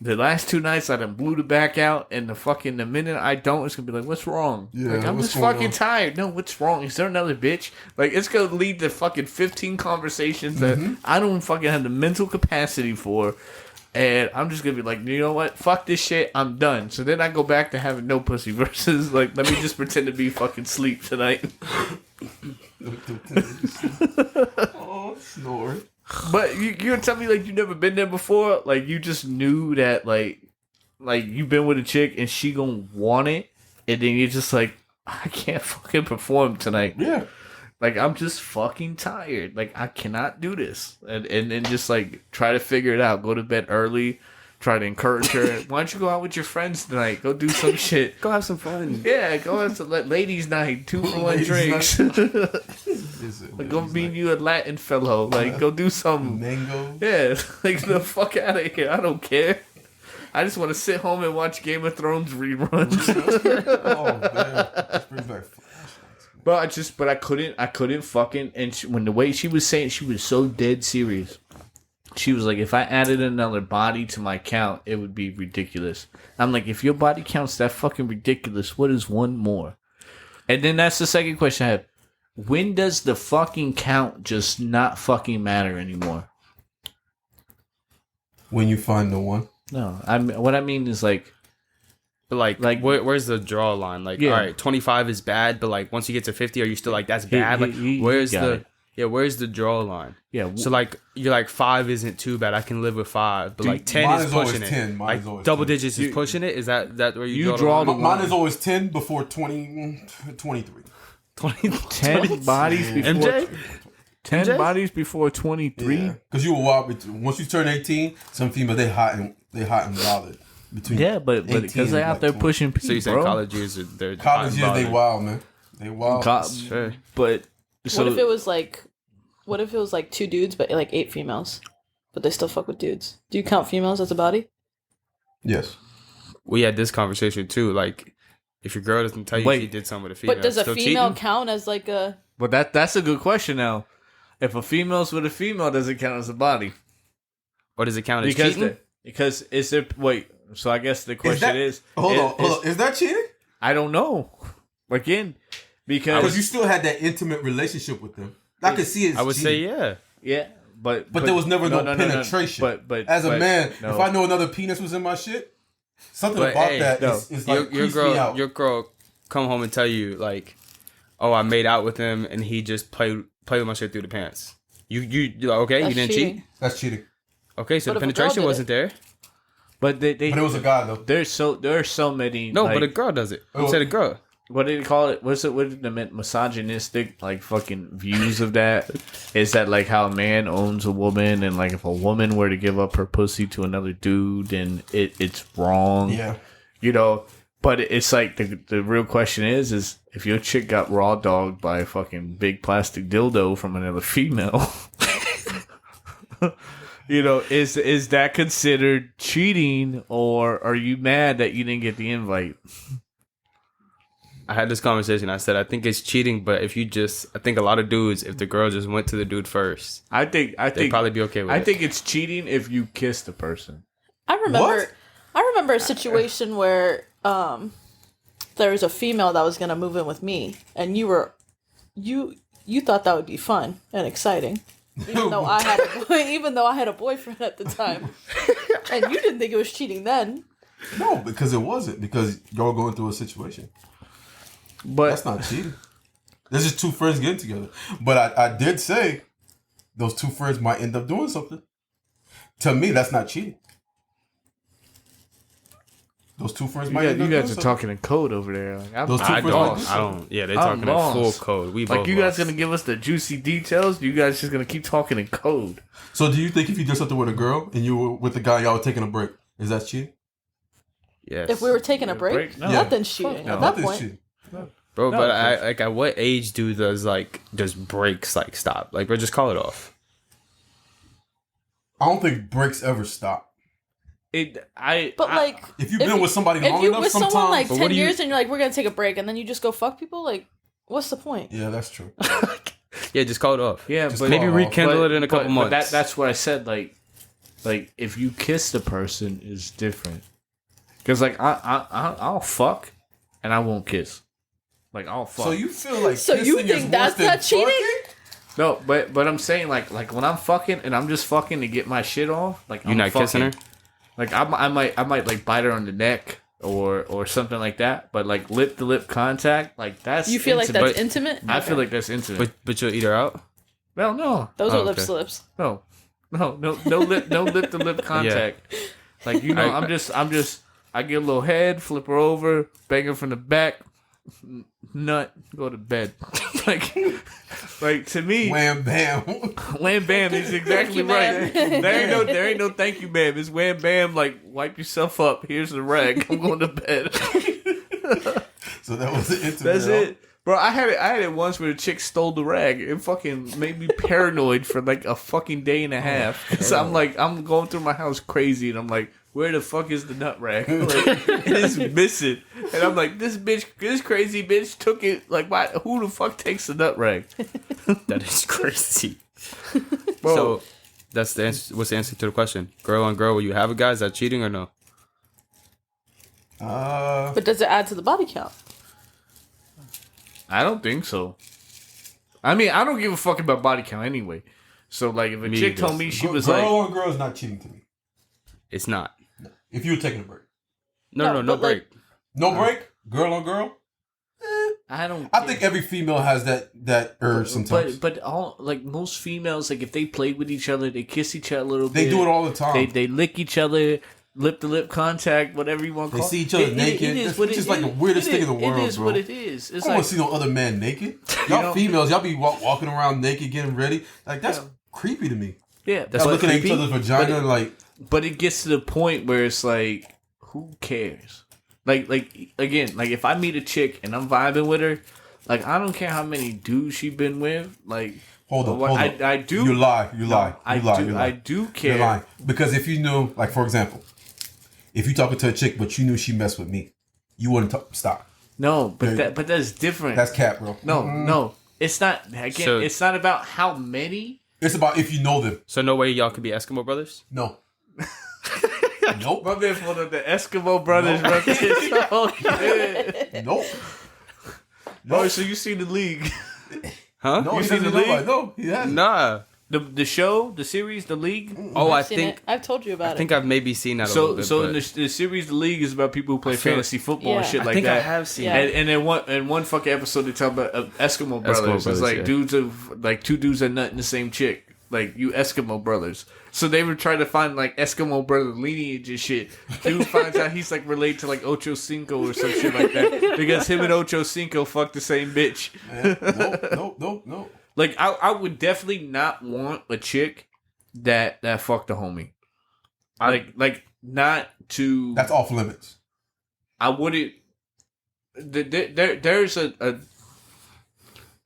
Speaker 1: The last 2 nights I done blew the back out, and the minute I don't, it's gonna be like, what's wrong?
Speaker 3: Yeah,
Speaker 1: like, I'm just fucking tired. No, what's wrong? Is there another bitch? Like, it's gonna lead to fucking 15 conversations that I don't fucking have the mental capacity for. And I'm just going to be like, you know what? Fuck this shit. I'm done. So then I go back to having no pussy versus, like, let me just pretend to be fucking sleep tonight.
Speaker 3: Oh, snore.
Speaker 1: But you're telling me, like, you never been there before? Like, you just knew that, like you've been with a chick and she gonna want it. And then you're just like, I can't fucking perform tonight.
Speaker 3: Yeah.
Speaker 1: Like, I'm just fucking tired. Like, I cannot do this. And just, like, try to figure it out. Go to bed early. Try to encourage her. Why don't you go out with your friends tonight? Go do some shit.
Speaker 4: Go have some fun.
Speaker 1: Yeah, go have some ladies' night. 2-for-1 drinks. Like, go meet you a Latin fellow. Like, go do some
Speaker 3: mango.
Speaker 1: Yeah, like, the fuck out of here. I don't care. I just want to sit home and watch Game of Thrones reruns.
Speaker 3: Oh, man. Let's bring back.
Speaker 1: But I couldn't fucking, and when the way she was saying, she was so dead serious. She was like, if I added another body to my count, it would be ridiculous. I'm like, if your body count's that fucking ridiculous, what is one more? And then that's the second question I have. When does the fucking count just not fucking matter anymore?
Speaker 3: When you find the one.
Speaker 1: No, what I mean is like,
Speaker 4: where's the draw line? Like, yeah. All right, 25 is bad, but like once you get to 50, are you still like that's bad? Where's the draw line? Yeah. So like you're like 5 isn't too bad. I can live with 5, but like 10 is pushing it. 10. Like double 10. Digits is pushing it. Is that where you draw the line?
Speaker 3: Mine is always 10 before 23.
Speaker 1: 10 bodies before
Speaker 4: MJ?
Speaker 1: 10 bodies before 23.
Speaker 3: Yeah. Because you will once you turn 18, some females they hot and bothered.
Speaker 1: But because they're out there pushing people.
Speaker 4: So you're saying college years they
Speaker 3: wild, man. They wild.
Speaker 1: Sure. But so,
Speaker 2: what if it was like 2 dudes but like 8 females, but they still fuck with dudes? Do you count females as a body?
Speaker 3: Yes.
Speaker 4: We had this conversation too. Like, if your girl doesn't tell you she did something with a female,
Speaker 2: but does a female count as like a?
Speaker 1: But that's a good question now. If a female's with a female, does it count as a body?
Speaker 4: Or does it count as cheating?
Speaker 1: Because is there So I guess the question is
Speaker 3: hold on. Is that cheating?
Speaker 1: I don't know. Again, because
Speaker 3: you still had that intimate relationship with them. I could see it.
Speaker 4: I would say
Speaker 1: yeah, but
Speaker 3: there was never no penetration. But as a man, if I know another penis was in my shit, something about that is like
Speaker 4: your girl come home and tell you like, oh, I made out with him and he just played with my shit through the pants. You okay?
Speaker 2: That's
Speaker 4: you didn't
Speaker 2: cheating.
Speaker 4: cheat.
Speaker 3: That's cheating.
Speaker 4: Okay, so the penetration wasn't there.
Speaker 1: But
Speaker 3: but it was a guy though.
Speaker 1: There are so many.
Speaker 4: No, but a girl does it. You said a girl.
Speaker 1: What did they call it? What did they meant? Misogynistic, like fucking views of that. Is that like how a man owns a woman, and like if a woman were to give up her pussy to another dude, then it's wrong.
Speaker 3: Yeah,
Speaker 1: you know. But it's like the real question is if your chick got raw dogged by a fucking big plastic dildo from another female. You know, is that considered cheating, or are you mad that you didn't get the invite?
Speaker 4: I had this conversation. I said I think it's cheating, but I think a lot of dudes, if the girl just went to the dude first,
Speaker 1: I think
Speaker 4: they'd probably be okay with it.
Speaker 1: I think it's cheating if you kiss the person.
Speaker 2: I remember a situation where there was a female that was gonna move in with me, and you thought that would be fun and exciting, even though I had a boyfriend at the time, and you didn't think it was cheating then.
Speaker 3: No, because it wasn't. Because y'all were going through a situation. But that's not cheating. That's just two friends getting together. But I did say those two friends might end up doing something. To me, that's not cheating. Those two friends might end up doing something.
Speaker 1: You guys are talking in code over there. Like,
Speaker 3: those two friends might do something.
Speaker 4: Yeah, they're talking in full code. We both
Speaker 1: you guys gonna give us the juicy details? You guys just gonna keep talking in code?
Speaker 3: So do you think if you did something with a girl and you were with a guy, y'all were taking a break, is that cheating?
Speaker 2: Yes. If we were taking a break, nothing's cheating at that point. Cheating.
Speaker 4: Bro, but at what age does breaks stop? Like, bro, just call it off.
Speaker 3: I don't think breaks ever stop.
Speaker 2: If
Speaker 3: you've been with somebody long enough,
Speaker 2: if you're with someone like 10 years and you're like, we're gonna take a break, and then you just go fuck people, like, what's the point?
Speaker 3: Yeah, that's true.
Speaker 4: Yeah, just call it off.
Speaker 1: Yeah,
Speaker 4: just maybe rekindle it in a couple months.
Speaker 1: But that's what I said. Like if you kiss the person is different. Because I'll fuck and I won't kiss. Like I'll fuck.
Speaker 3: So you feel like
Speaker 2: so you think that's not cheating?
Speaker 1: No, but I'm saying like when I'm fucking and I'm just fucking to get my shit off. Like
Speaker 4: you're not kissing her.
Speaker 1: Like I might like bite her on the neck or something like that. But like lip to lip contact, like that's
Speaker 2: you feel intimate. Like that's intimate.
Speaker 1: I feel like that's intimate.
Speaker 4: But you'll eat her out.
Speaker 1: Well, no.
Speaker 2: Those are lips to lips.
Speaker 1: No lip to lip contact. Yeah. Like I'm just. I get a little head, flip her over, bang her from the back, nut, go to bed. like to me,
Speaker 3: wham bam,
Speaker 1: wham bam is exactly right. There ain't no thank you, ma'am. It's wham bam. Like wipe yourself up. Here's the rag. I'm going to bed.
Speaker 3: So that was the intimate.
Speaker 1: That's it, bro. I had it once where a chick stole the rag. It fucking made me paranoid for like a fucking day and a half. Cause I'm going through my house crazy, and I'm like, where the fuck is the nut rag? Like, it's missing. And I'm like, this crazy bitch took it. Like, why? Who the fuck takes the nut rag?
Speaker 4: That is crazy. Bro. So, that's the answer. What's the answer to the question? Girl on girl, will you have a guy? Is that cheating or no?
Speaker 2: But does it add to the body count?
Speaker 1: I don't think so. I mean, I don't give a fuck about body count anyway. So, like, if a chick told me she was like...
Speaker 3: Girl on girl is not cheating to me.
Speaker 4: It's not.
Speaker 3: If you were taking a break.
Speaker 4: No break.
Speaker 3: Like, no break? Girl on girl? I think every female has that urge sometimes.
Speaker 1: But all like most females, like if they play with each other, they kiss each other a little bit.
Speaker 3: They do it all the time.
Speaker 1: They lick each other, lip to lip contact, whatever you want to call it.
Speaker 3: They see each other naked. It's just like the weirdest thing in the world,
Speaker 1: It is
Speaker 3: bro.
Speaker 1: what it is. It's
Speaker 3: I don't want to see no other man naked. Y'all females, y'all be walking around naked, getting ready. Like that's creepy to me.
Speaker 1: Yeah,
Speaker 3: that's looking at each other's vagina
Speaker 1: But it gets to the point where it's like, who cares? Like again, like if I meet a chick and I'm vibing with her, like I don't care how many dudes she been with. Like,
Speaker 3: hold on.
Speaker 1: I do.
Speaker 3: You lie.
Speaker 1: I do care.
Speaker 3: You're lying. Because if you knew, like for example, if you talking to a chick but you knew she messed with me, you wouldn't stop.
Speaker 1: No, but that's different.
Speaker 3: That's cap, bro.
Speaker 1: No, it's not. Again, it's not about how many.
Speaker 3: It's about if you know them.
Speaker 4: So no way y'all could be Eskimo brothers?
Speaker 3: No. Nope.
Speaker 1: My man one of the Eskimo brothers. Nope. Oh, shit.
Speaker 3: Nope.
Speaker 1: Oh, so you seen the league?
Speaker 4: Huh?
Speaker 3: No,
Speaker 1: you seen the league?
Speaker 3: No, he hasn't.
Speaker 4: Nah.
Speaker 1: The show, the series, the league.
Speaker 4: Oh,
Speaker 2: I've told you about it.
Speaker 4: I think I've maybe seen that. A little bit,
Speaker 1: in the series, the league is about people who play fantasy football and shit like that.
Speaker 4: I think I have seen
Speaker 1: it. And in one fucking episode, they talk about Eskimo brothers. It's like dudes of like two dudes that nut in the same chick. Like you Eskimo brothers. So they were trying to find like Eskimo brother lineage and shit. Dude finds out he's like related to like Ocho Cinco or some shit like that because him and Ocho Cinco fuck the same bitch.
Speaker 3: No.
Speaker 1: Like I would definitely not want a chick that fucked a homie. Like not to.
Speaker 3: That's off limits.
Speaker 1: I wouldn't. There's a.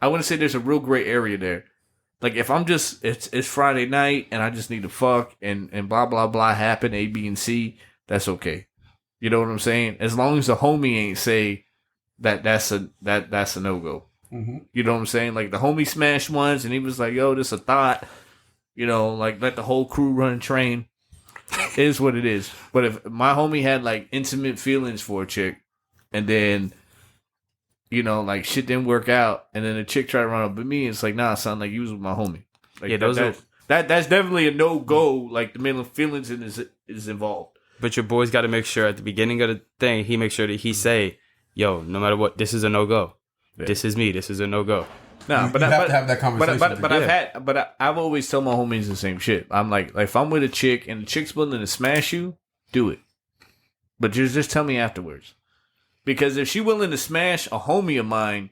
Speaker 1: I want to say there's a real gray area there. Like if I'm just it's Friday night and I just need to fuck and blah blah blah happen A, B, and C, that's okay. You know what I'm saying? As long as the homie ain't say that's a no go.
Speaker 3: Mm-hmm.
Speaker 1: You know what I'm saying? Like the homie smashed once and he was like, "Yo, this a thought." You know, like let the whole crew run and train. It is what it is. But if my homie had like intimate feelings for a chick, and then you know, like shit didn't work out, and then the chick tried to run up with me. It's like, nah, son, like you was with my homie. Like,
Speaker 4: Yeah, those are.
Speaker 1: that's definitely a no go. Like the male feelings is involved.
Speaker 4: But your boy's got to make sure at the beginning of the thing, he makes sure that he say, "Yo, no matter what, this is a no go. Yeah. This is me. This is a no go."
Speaker 3: Nah, but you have to have that conversation.
Speaker 1: But I've always tell my homies the same shit. I'm like if I'm with a chick and the chick's willing to smash you, do it. But just tell me afterwards. Because if she willing to smash a homie of mine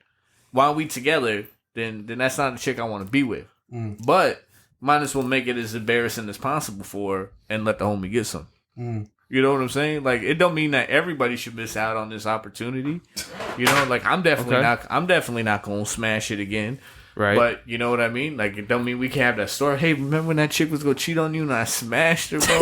Speaker 1: while we together, then that's not the chick I want to be with. But might as well make it as embarrassing as possible for her and let the homie get some. You know what I'm saying? Like it don't mean that everybody should miss out on this opportunity. You know, like I'm definitely not gonna smash it again. Right. But you know what I mean? Like it don't mean we can't have that story. Hey, remember when that chick was gonna cheat on you and I smashed her, bro?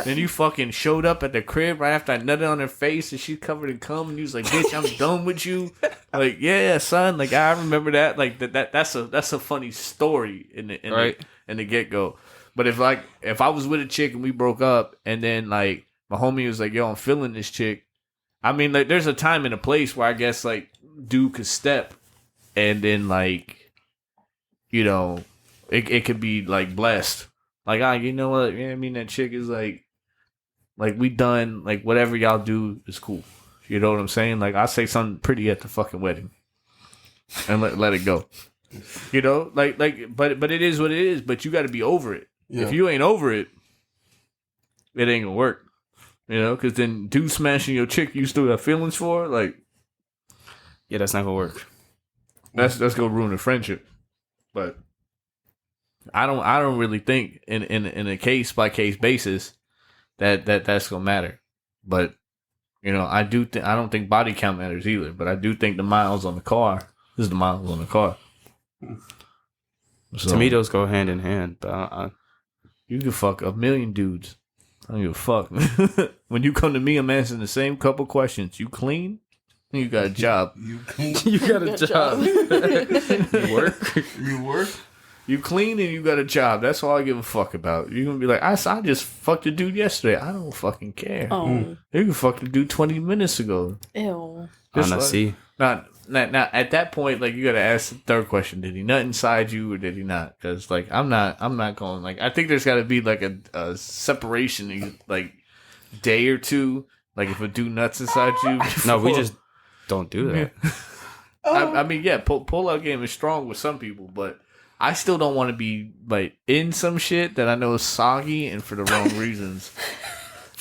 Speaker 1: then you fucking showed up at the crib right after I nutted on her face and she covered in cum and you was like, bitch, I'm done with you. Like, yeah, son, like I remember that. Like that's a funny story in the get go. But if I was with a chick and we broke up and then like my homie was like, yo, I'm feeling this chick. I mean, like, there's a time and a place where I guess, like, dude could step and then, like, you know, it could be, like, blessed. Like, you know what? I mean, that chick is, like, we done, like, whatever y'all do is cool. You know what I'm saying? Like, I say something pretty at the fucking wedding and let it go. You know? Like, but it is what it is, but you got to be over it. Yeah. If you ain't over it, it ain't gonna work. You know, because then dude smashing your chick you still got feelings for, like,
Speaker 4: yeah, that's not gonna work.
Speaker 1: That's gonna ruin a friendship. But I don't really think in a case by case basis that's gonna matter. But you know, I don't think body count matters either. But I do think the miles on the car is the miles on the car.
Speaker 4: So, to me, those go hand in hand. But
Speaker 1: you can fuck a million dudes. I don't give a fuck. When you come to me, I'm answering the same couple questions. You clean? You got a job.
Speaker 3: You clean?
Speaker 4: You got a job. You work?
Speaker 3: You work?
Speaker 1: You clean and you got a job. That's all I give a fuck about. You're going to be like, I just fucked a dude yesterday. I don't fucking care.
Speaker 2: Oh.
Speaker 1: You can fuck the dude 20 minutes ago.
Speaker 2: Ew.
Speaker 4: See.
Speaker 1: Now, at that point, like, you got to ask the third question. Did he nut inside you or did he not? Because, like, I'm not going, like, I think there's got to be, like, a separation, like, day or two. Like, if a dude nuts inside you.
Speaker 4: No, we just don't do that.
Speaker 1: I mean, yeah, pull-out game is strong with some people, but I still don't want to be, like, in some shit that I know is soggy and for the wrong reasons.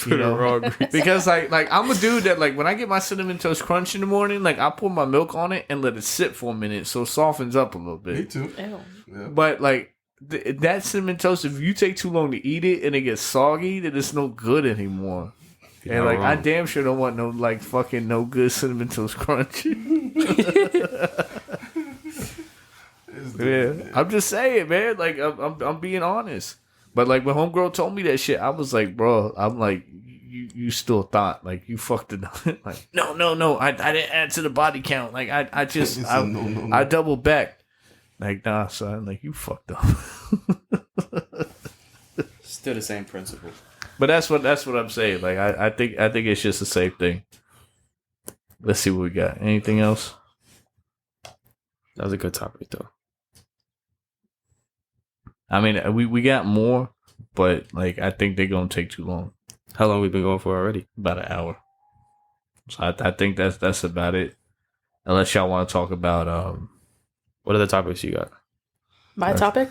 Speaker 1: You know, because like I'm a dude that like when I get my cinnamon toast crunch in the morning, like I pour my milk on it and let it sit for a minute so it softens up a little bit.
Speaker 3: Me too.
Speaker 2: Yeah.
Speaker 1: But like that cinnamon toast, if you take too long to eat it and it gets soggy, then it's no good anymore. Yeah, and like I damn sure don't want no like fucking no good cinnamon toast crunch. Yeah, I'm just saying, man. Like I'm being honest. But like when homegirl told me that shit, I was like, bro, I'm like, you still thought like you fucked it up. Like no, I didn't add to the body count. Like I just no. I double backed. Like nah, son, like you fucked up.
Speaker 4: Still the same principle.
Speaker 1: But that's what I'm saying. Like I think it's just the same thing. Let's see what we got. Anything else?
Speaker 4: That was a good topic though.
Speaker 1: I mean, we got more, but like I think they're gonna take too long.
Speaker 4: How long we been going for already?
Speaker 1: About an hour. So I think that's about it. Unless y'all want to talk about
Speaker 4: what other topics you got?
Speaker 2: My topic?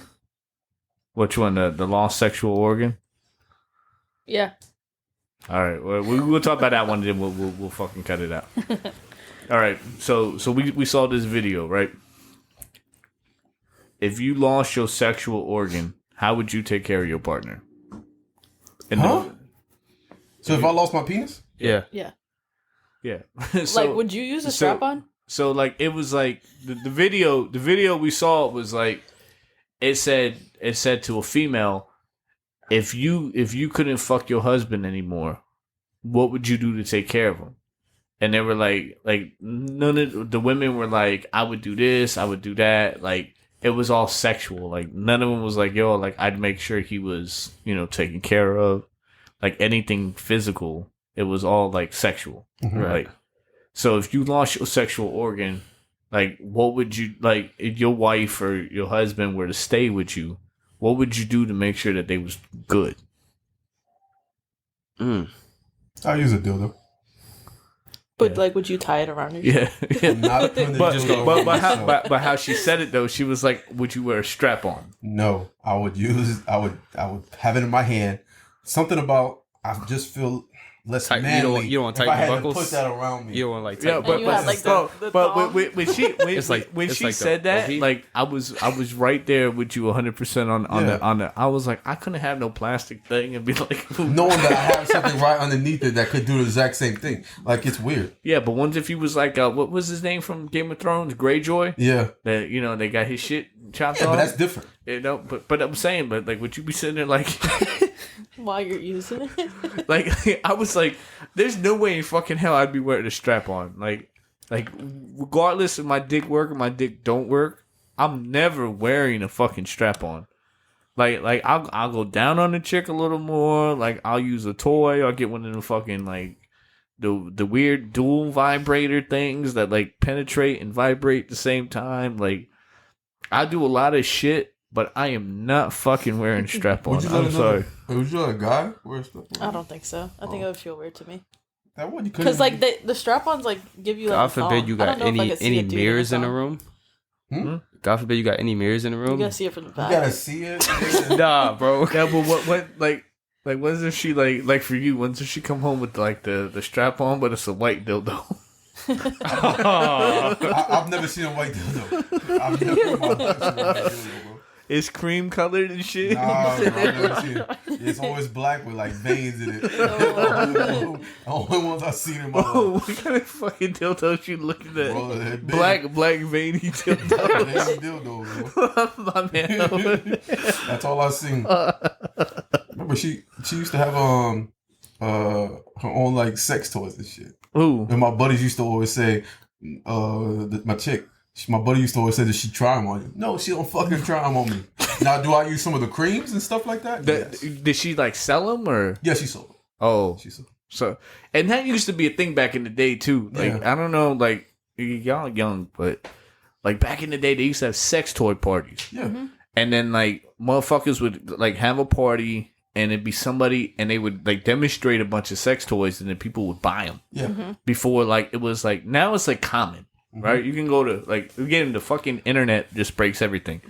Speaker 1: Which one? The lost sexual organ?
Speaker 2: Yeah.
Speaker 1: All right. Well, we'll talk about that one. Then we'll fucking cut it out. All right. So we saw this video, right? If you lost your sexual organ, how would you take care of your partner?
Speaker 3: So if I lost my penis?
Speaker 2: Yeah.
Speaker 1: So,
Speaker 2: like, would you use a strap-on?
Speaker 1: So like it was like the video we saw was like it said to a female, if you couldn't fuck your husband anymore, what would you do to take care of him? And they were like none of the women were like, I would do this, I would do that. Like it was all sexual. Like none of them was like, yo, like I'd make sure he was, you know, taken care of. Like anything physical, it was all like sexual, right? So if you lost your sexual organ, like, what would you, like, if your wife or your husband were to stay with you, what would you do to make sure that they was good?
Speaker 3: I'll use a dildo.
Speaker 2: But like, would you tie it around your
Speaker 1: Yeah.
Speaker 3: Not putting
Speaker 1: but how she said it though, she was like, "Would you wear a strap on?"
Speaker 3: No, I would have it in my hand. Something about I just feel less manly.
Speaker 4: You don't want to
Speaker 3: if I
Speaker 4: tighten
Speaker 3: had
Speaker 4: the buckles.
Speaker 3: to put that around me.
Speaker 4: You don't want like
Speaker 1: Yeah,
Speaker 4: tighten
Speaker 1: but when she said that,
Speaker 4: OP.
Speaker 1: like I was right there with you 100% on the. I was like, I couldn't have no plastic thing and be like,
Speaker 3: knowing that I have something right underneath it that could do the exact same thing. Like, it's weird.
Speaker 1: Yeah, but once if he was like, what was his name from Game of Thrones, Greyjoy?
Speaker 3: Yeah,
Speaker 1: That they got his shit chopped off.
Speaker 3: but that's different.
Speaker 1: But I'm saying, but like, would you be sitting there like?
Speaker 2: while you're using it?
Speaker 1: Like, I was like, there's no way in fucking hell I'd be wearing a strap on. Like regardless if my dick work or my dick don't work, I'm never wearing a fucking strap on. Like I'll go down on the chick a little more. Like, I'll use a toy. I'll get one of the fucking like the weird dual vibrator things that like penetrate and vibrate at the same time. Like, I do a lot of shit, but I am not fucking wearing strap on. I'm sorry.
Speaker 3: Would you let a guy wear a strap on?
Speaker 2: I don't think so. I think it would feel weird to me.
Speaker 3: That one you couldn't.
Speaker 2: Because like the strap-ons like give you like
Speaker 4: God
Speaker 2: a
Speaker 4: forbid
Speaker 2: thong.
Speaker 4: you
Speaker 2: I
Speaker 4: got
Speaker 2: don't know if I
Speaker 4: any
Speaker 2: could see a dude
Speaker 4: mirrors in
Speaker 2: a
Speaker 4: the
Speaker 2: thong.
Speaker 4: room. God forbid you got any mirrors in the
Speaker 2: You
Speaker 4: room.
Speaker 2: gotta see it from the
Speaker 3: You
Speaker 2: back.
Speaker 3: gotta see it.
Speaker 4: Nah, bro.
Speaker 1: Yeah, but what like once if she like for you, once if she come home with like the strap on, but it's a white dildo.
Speaker 3: I've never seen a white dildo. I've never seen a white dildo, bro.
Speaker 1: It's cream colored and shit.
Speaker 3: Nah, bro, I've never seen it. It's always black with like veins in it. The only ones I've seen in my
Speaker 1: Oh,
Speaker 3: life.
Speaker 1: what kind of fucking dildos you looking at?
Speaker 3: Bro, they're big.
Speaker 1: Black veiny dildo.
Speaker 3: Veiny dildo, bro.
Speaker 1: My man.
Speaker 3: That's all I've seen. Remember, she used to have her own like sex toys and shit.
Speaker 1: Ooh.
Speaker 3: And my buddies used to always say, my chick, my buddy used to always say that she try them on you. No, she don't fucking try them on me. Now, do I use some of the creams and stuff like that? Yes.
Speaker 1: Did she like sell them or?
Speaker 3: Yeah, she sold them.
Speaker 1: Oh,
Speaker 3: She sold them.
Speaker 1: so and that used to be a thing back in the day too. Like,
Speaker 3: Yeah.
Speaker 1: I don't know, like y'all young, but like back in the day, they used to have sex toy parties.
Speaker 3: Yeah.
Speaker 1: And then like motherfuckers would like have a party and it'd be somebody and they would like demonstrate a bunch of sex toys and then people would buy them.
Speaker 3: Yeah.
Speaker 1: Before like it was like now it's like common, right? You can go to like again the fucking internet just breaks everything.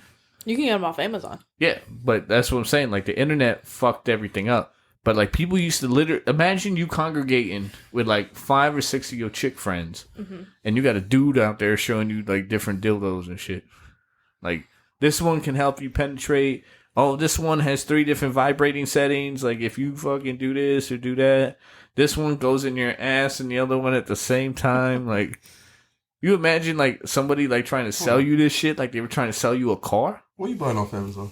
Speaker 2: You can get them off Amazon.
Speaker 1: Yeah, but that's what I'm saying. Like the internet fucked everything up. But like people used to literally imagine you congregating with like 5 or 6 of your chick friends, and you got a dude out there showing you like different dildos and shit. Like this one can help you penetrate. Oh, this one has 3 different vibrating settings. Like if you fucking do this or do that, this one goes in your ass and the other one at the same time. Like you imagine like somebody like trying to sell you this shit, like they were trying to sell you a car.
Speaker 3: What are you buying off Amazon?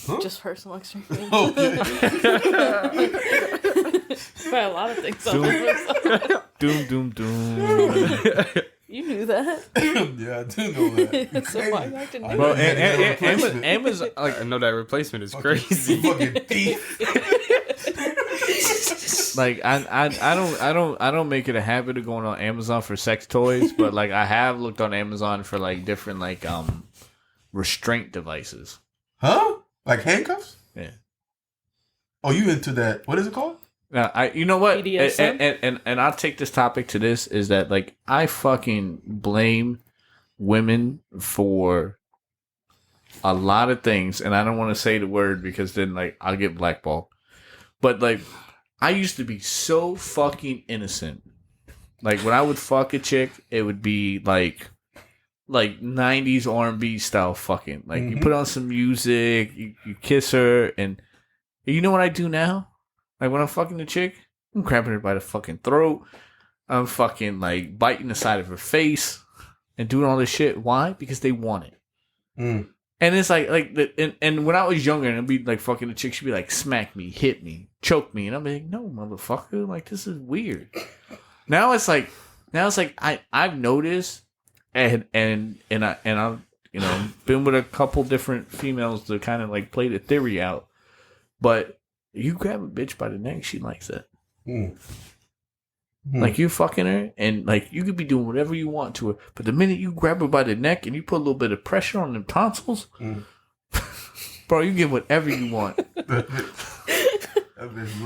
Speaker 3: Huh?
Speaker 2: Just personal experience.
Speaker 3: Okay.
Speaker 2: Buy a lot of things off Amazon.
Speaker 1: Doom.
Speaker 2: You knew that.
Speaker 3: Yeah, I do know that.
Speaker 2: So why you acting
Speaker 3: I
Speaker 2: new?
Speaker 1: Bro,
Speaker 3: know you had to get a replacement.
Speaker 1: Amazon,
Speaker 4: I know that replacement is crazy.
Speaker 3: Fucking thief.
Speaker 1: like I don't make it a habit of going on Amazon for sex toys, but like I have looked on Amazon for like different like restraint devices.
Speaker 3: Huh? Like handcuffs?
Speaker 1: Yeah.
Speaker 3: Oh, you into that? What is it called?
Speaker 1: Now you know what?
Speaker 2: BDSM?
Speaker 1: And I'll take this topic to this is that like I fucking blame women for a lot of things, and I don't want to say the word because then like I'll get blackballed. But like I used to be so fucking innocent. Like when I would fuck a chick, it would be like 90s R&B style fucking. Like you put on some music, you kiss her, and you know what I do now? Like when I'm fucking the chick, I'm grabbing her by the fucking throat. I'm fucking like biting the side of her face and doing all this shit. Why? Because they want it.
Speaker 3: Mm.
Speaker 1: And it's like and when I was younger and I'd be like fucking the chick, she'd be like smack me, hit me, choke me, and I'm like, no motherfucker, like this is weird. Now it's like I've noticed and I've you know been with a couple different females to kind of like play the theory out, but you grab a bitch by the neck, she likes that.
Speaker 3: Mm.
Speaker 1: Like you fucking her, and like you could be doing whatever you want to her, but the minute you grab her by the neck and you put a little bit of pressure on them tonsils, bro, you get whatever you want.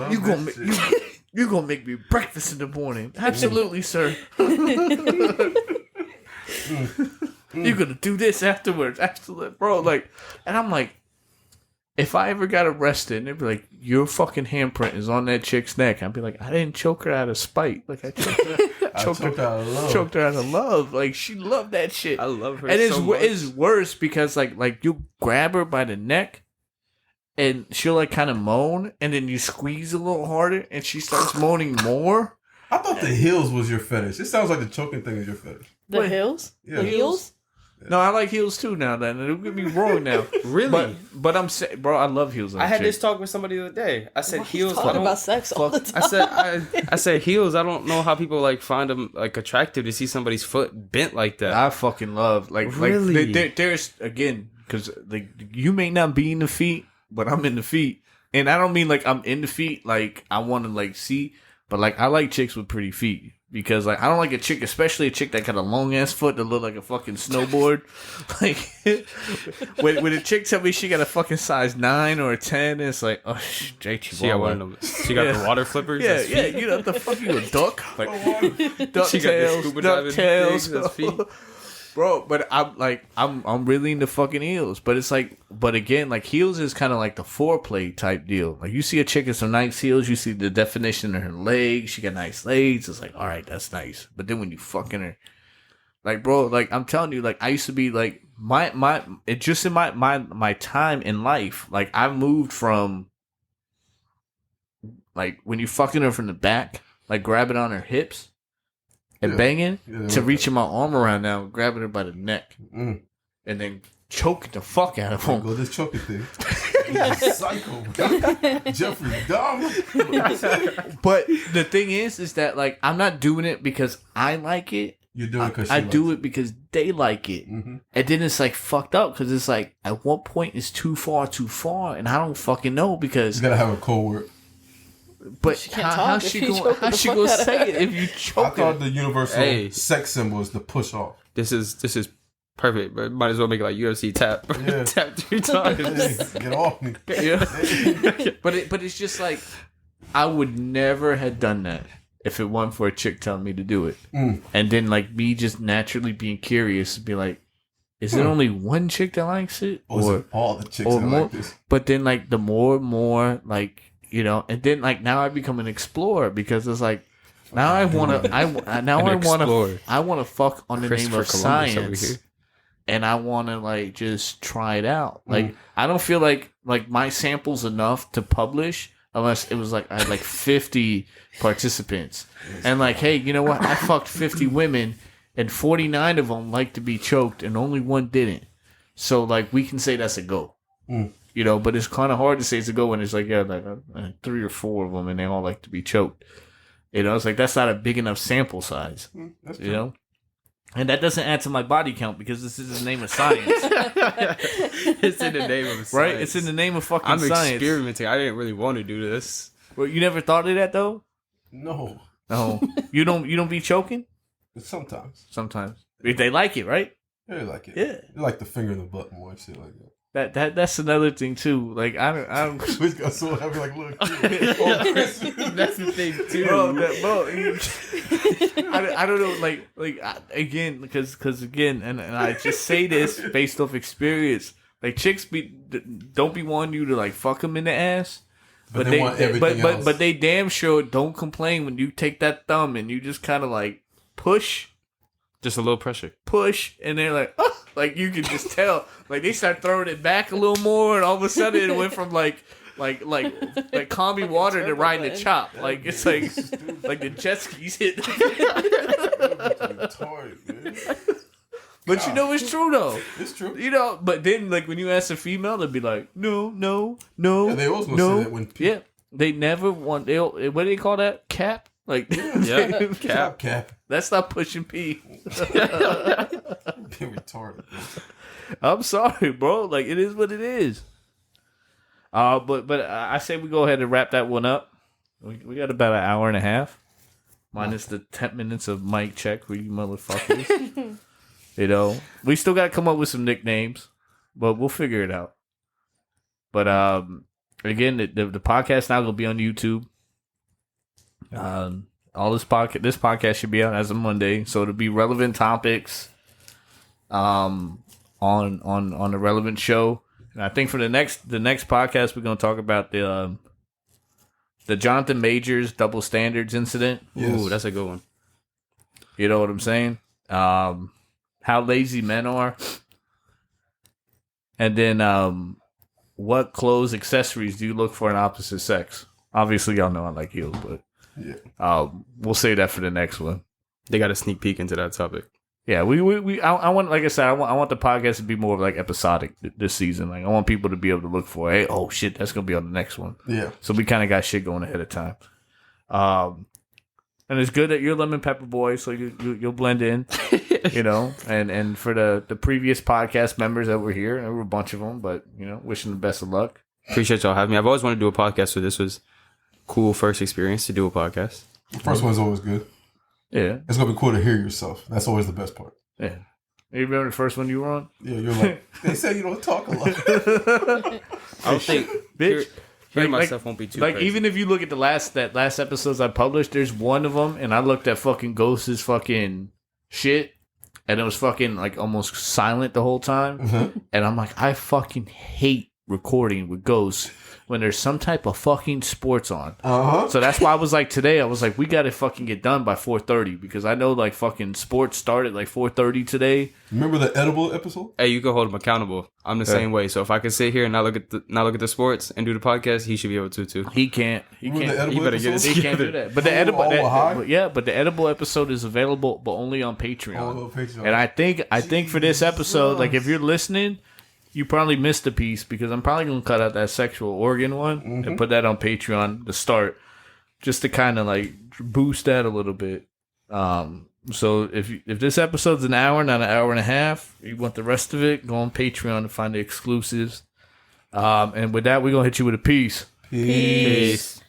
Speaker 1: You gonna make me breakfast in the morning? Absolutely, sir. You're gonna do this afterwards, absolutely, bro. Like, and I'm like, if I ever got arrested and they'd be like, your fucking handprint is on that chick's neck, I'd be like, I didn't choke her out of spite. Like, I choked her out of love. Like, she loved that shit.
Speaker 4: I love her.
Speaker 1: And
Speaker 4: so
Speaker 1: it's worse because like you grab her by the neck and she'll like kind of moan, and then you squeeze a little harder and she starts moaning more.
Speaker 3: I thought the heels was your fetish. It sounds like the choking thing is your fetish.
Speaker 2: The heels?
Speaker 3: Yeah.
Speaker 2: The heels?
Speaker 1: No, I like heels too now. Then don't get me wrong now.
Speaker 4: Really?
Speaker 1: But I'm saying, bro, I love heels.
Speaker 4: I had this talk with somebody the other day. I said heels.
Speaker 2: Talk about sex all the time.
Speaker 4: I said heels. I don't know how people like find them like attractive to see somebody's foot bent like that.
Speaker 1: I fucking love
Speaker 4: Really?
Speaker 1: there's again because like you may not be in the feet, but I'm in the feet, and I don't mean like I'm in the feet like I want to like see, but like I like chicks with pretty feet. Because like I don't like a chick, especially a chick that got a long ass foot that look like a fucking snowboard. Like when a chick tell me she got a fucking size 9 or a 10, it's like, oh, JT,
Speaker 4: she got one of them. She got the water flippers.
Speaker 1: Yeah, yeah. You know what the fuck, you a duck? Like duck
Speaker 4: she got the scuba diving
Speaker 1: tails,
Speaker 4: things, that's feet.
Speaker 1: Bro, but I'm really into fucking heels. But it's like, but again, like heels is kind of like the foreplay type deal. Like you see a chick in some nice heels, you see the definition of her legs. She got nice legs. It's like, all right, that's nice. But then when you fucking her, like, bro, like I'm telling you, like I used to be like it just in my time in life. Like I moved from like when you fucking her from the back, like grabbing on her hips. And banging to reaching my arm around now, grabbing her by the neck, and then choking the fuck out of him.
Speaker 3: Go this choking thing. Psycho, Jeffrey Dahmer.
Speaker 1: But the thing is that like I'm not doing it because I like it.
Speaker 3: You're doing it because
Speaker 1: I do it because they like it, and then it's like fucked up because it's like at what point is too far, and I don't fucking know because
Speaker 3: you gotta have a code word.
Speaker 1: But how she gonna say it if you choke?
Speaker 3: I thought the universal sex symbol is the push off.
Speaker 4: This is perfect, but might as well make it like UFC tap. Yeah. Tap 3 times.
Speaker 3: Hey, get off me.
Speaker 1: Yeah. But it's just like I would never have done that if it wasn't for a chick telling me to do it. And then like me just naturally being curious and be like, is it only one chick that likes it?
Speaker 3: Or all the chicks that
Speaker 1: more,
Speaker 3: like this?
Speaker 1: But then like the more like, you know, and then like now I become an explorer because it's like now I want to fuck on the name of science, and I want to like just try it out. Like I don't feel like my sample's enough to publish unless it was like I had like 50 participants, and like, hey, you know what? I fucked 50 women, and 49 of them like to be choked, and only one didn't. So like we can say that's a go. You know, but it's kind of hard to say it's a go when it's like, yeah, like 3 or 4 of them and they all like to be choked. You know, it's like that's not a big enough sample size.
Speaker 3: That's
Speaker 1: you know? And that doesn't add to my body count because this is the name of science.
Speaker 4: It's in the name of science.
Speaker 1: Right? It's in the name of fucking science.
Speaker 4: I'm experimenting. I didn't really want to do this.
Speaker 1: Well, you never thought of that though?
Speaker 3: No.
Speaker 1: You don't be choking?
Speaker 3: Sometimes.
Speaker 1: If they like it, right?
Speaker 3: Yeah, they like it.
Speaker 1: Yeah.
Speaker 3: They like the finger in the butt more and shit like that.
Speaker 1: That's another thing too. Like I don't.
Speaker 3: We got so heavy, like look.
Speaker 4: That's the thing too,
Speaker 1: I don't know. Like again, because again, and I just say this based off experience. Like chicks don't be wanting you to like fuck them in the ass,
Speaker 3: but they want everything else.
Speaker 1: But they damn sure don't complain when you take that thumb and you just kind of like push.
Speaker 4: Just a little pressure.
Speaker 1: Push, and they're like, oh, like you can just tell. Like they start throwing it back a little more, and all of a sudden it went from like calming water to riding a chop. Like it's like the jet skis hit. But you know it's true though.
Speaker 3: It's true.
Speaker 1: You know, but then like when you ask a female, they'll be like, no.
Speaker 3: Yeah, they always gonna say that when people...
Speaker 1: Yeah, they never want. What do they call that? Cap. Like
Speaker 3: cap.
Speaker 1: That's not pushing P.
Speaker 3: Retarded.
Speaker 1: I'm sorry, bro. Like it is what it is. But I say we go ahead and wrap that one up. We got about an hour and a half. minus the 10 minutes of mic check for you motherfuckers. You know, we still got to come up with some nicknames, but we'll figure it out. But again, the podcast now will be on YouTube. All this podcast should be out as of Monday, so it'll be relevant topics on the relevant show. And I think for the next podcast, we're gonna talk about the Jonathan Majors double standards incident.
Speaker 3: Yes.
Speaker 4: Ooh, that's a good one.
Speaker 1: You know what I'm saying? How lazy men are, and then what clothes accessories do you look for in opposite sex? Obviously, y'all know I like heels, but we'll save that for the next one.
Speaker 4: They got a sneak peek into that topic.
Speaker 1: Yeah, I want, like I said, I want the podcast to be more like episodic this season. Like I want people to be able to look for, hey, oh shit, that's gonna be on the next one.
Speaker 3: Yeah.
Speaker 1: So we kind of got shit going ahead of time. And it's good that you're Lemon Pepper Boyz, so you'll blend in, you know. And for the previous podcast members that were here, there were a bunch of them, but you know, wishing the best of luck.
Speaker 4: Appreciate y'all having me. I've always wanted to do a podcast, so this was cool first experience to do a podcast.
Speaker 3: The first one's always good.
Speaker 1: Yeah,
Speaker 3: it's gonna be cool to hear yourself. That's always the best part.
Speaker 1: Yeah. You remember the first one you were on?
Speaker 3: Yeah, you're like, they say you don't talk a lot.
Speaker 4: I don't think,
Speaker 1: bitch.
Speaker 4: Hearing myself won't be too
Speaker 1: like
Speaker 4: crazy.
Speaker 1: even if you look at the last episodes I published, there's one of them, and I looked at fucking Ghost's fucking shit, and it was fucking like almost silent the whole time, and I'm like, I fucking hate recording with Ghost when there's some type of fucking sports on. So that's why I was like, today I was like, we gotta fucking get done by 4:30 because I know like fucking sports start at like 4:30 today.
Speaker 3: Remember the edible episode?
Speaker 4: Hey, you can hold him accountable. I'm the same way. So if I can sit here and not look at the sports and do the podcast, he should be able to too.
Speaker 1: He can't. He can't.
Speaker 4: He better get his.
Speaker 1: He can't do that. But the edible, but the edible episode is available, but only on Patreon.
Speaker 3: Patreon.
Speaker 1: And I think for this episode, like if you're listening, you probably missed a piece because I'm probably gonna cut out that sexual organ one and put that on Patreon to start, just to kind of like boost that a little bit. So if this episode's an hour, not an hour and a half, you want the rest of it, go on Patreon to find the exclusives. And with that, we're gonna hit you with a peace.
Speaker 3: Peace.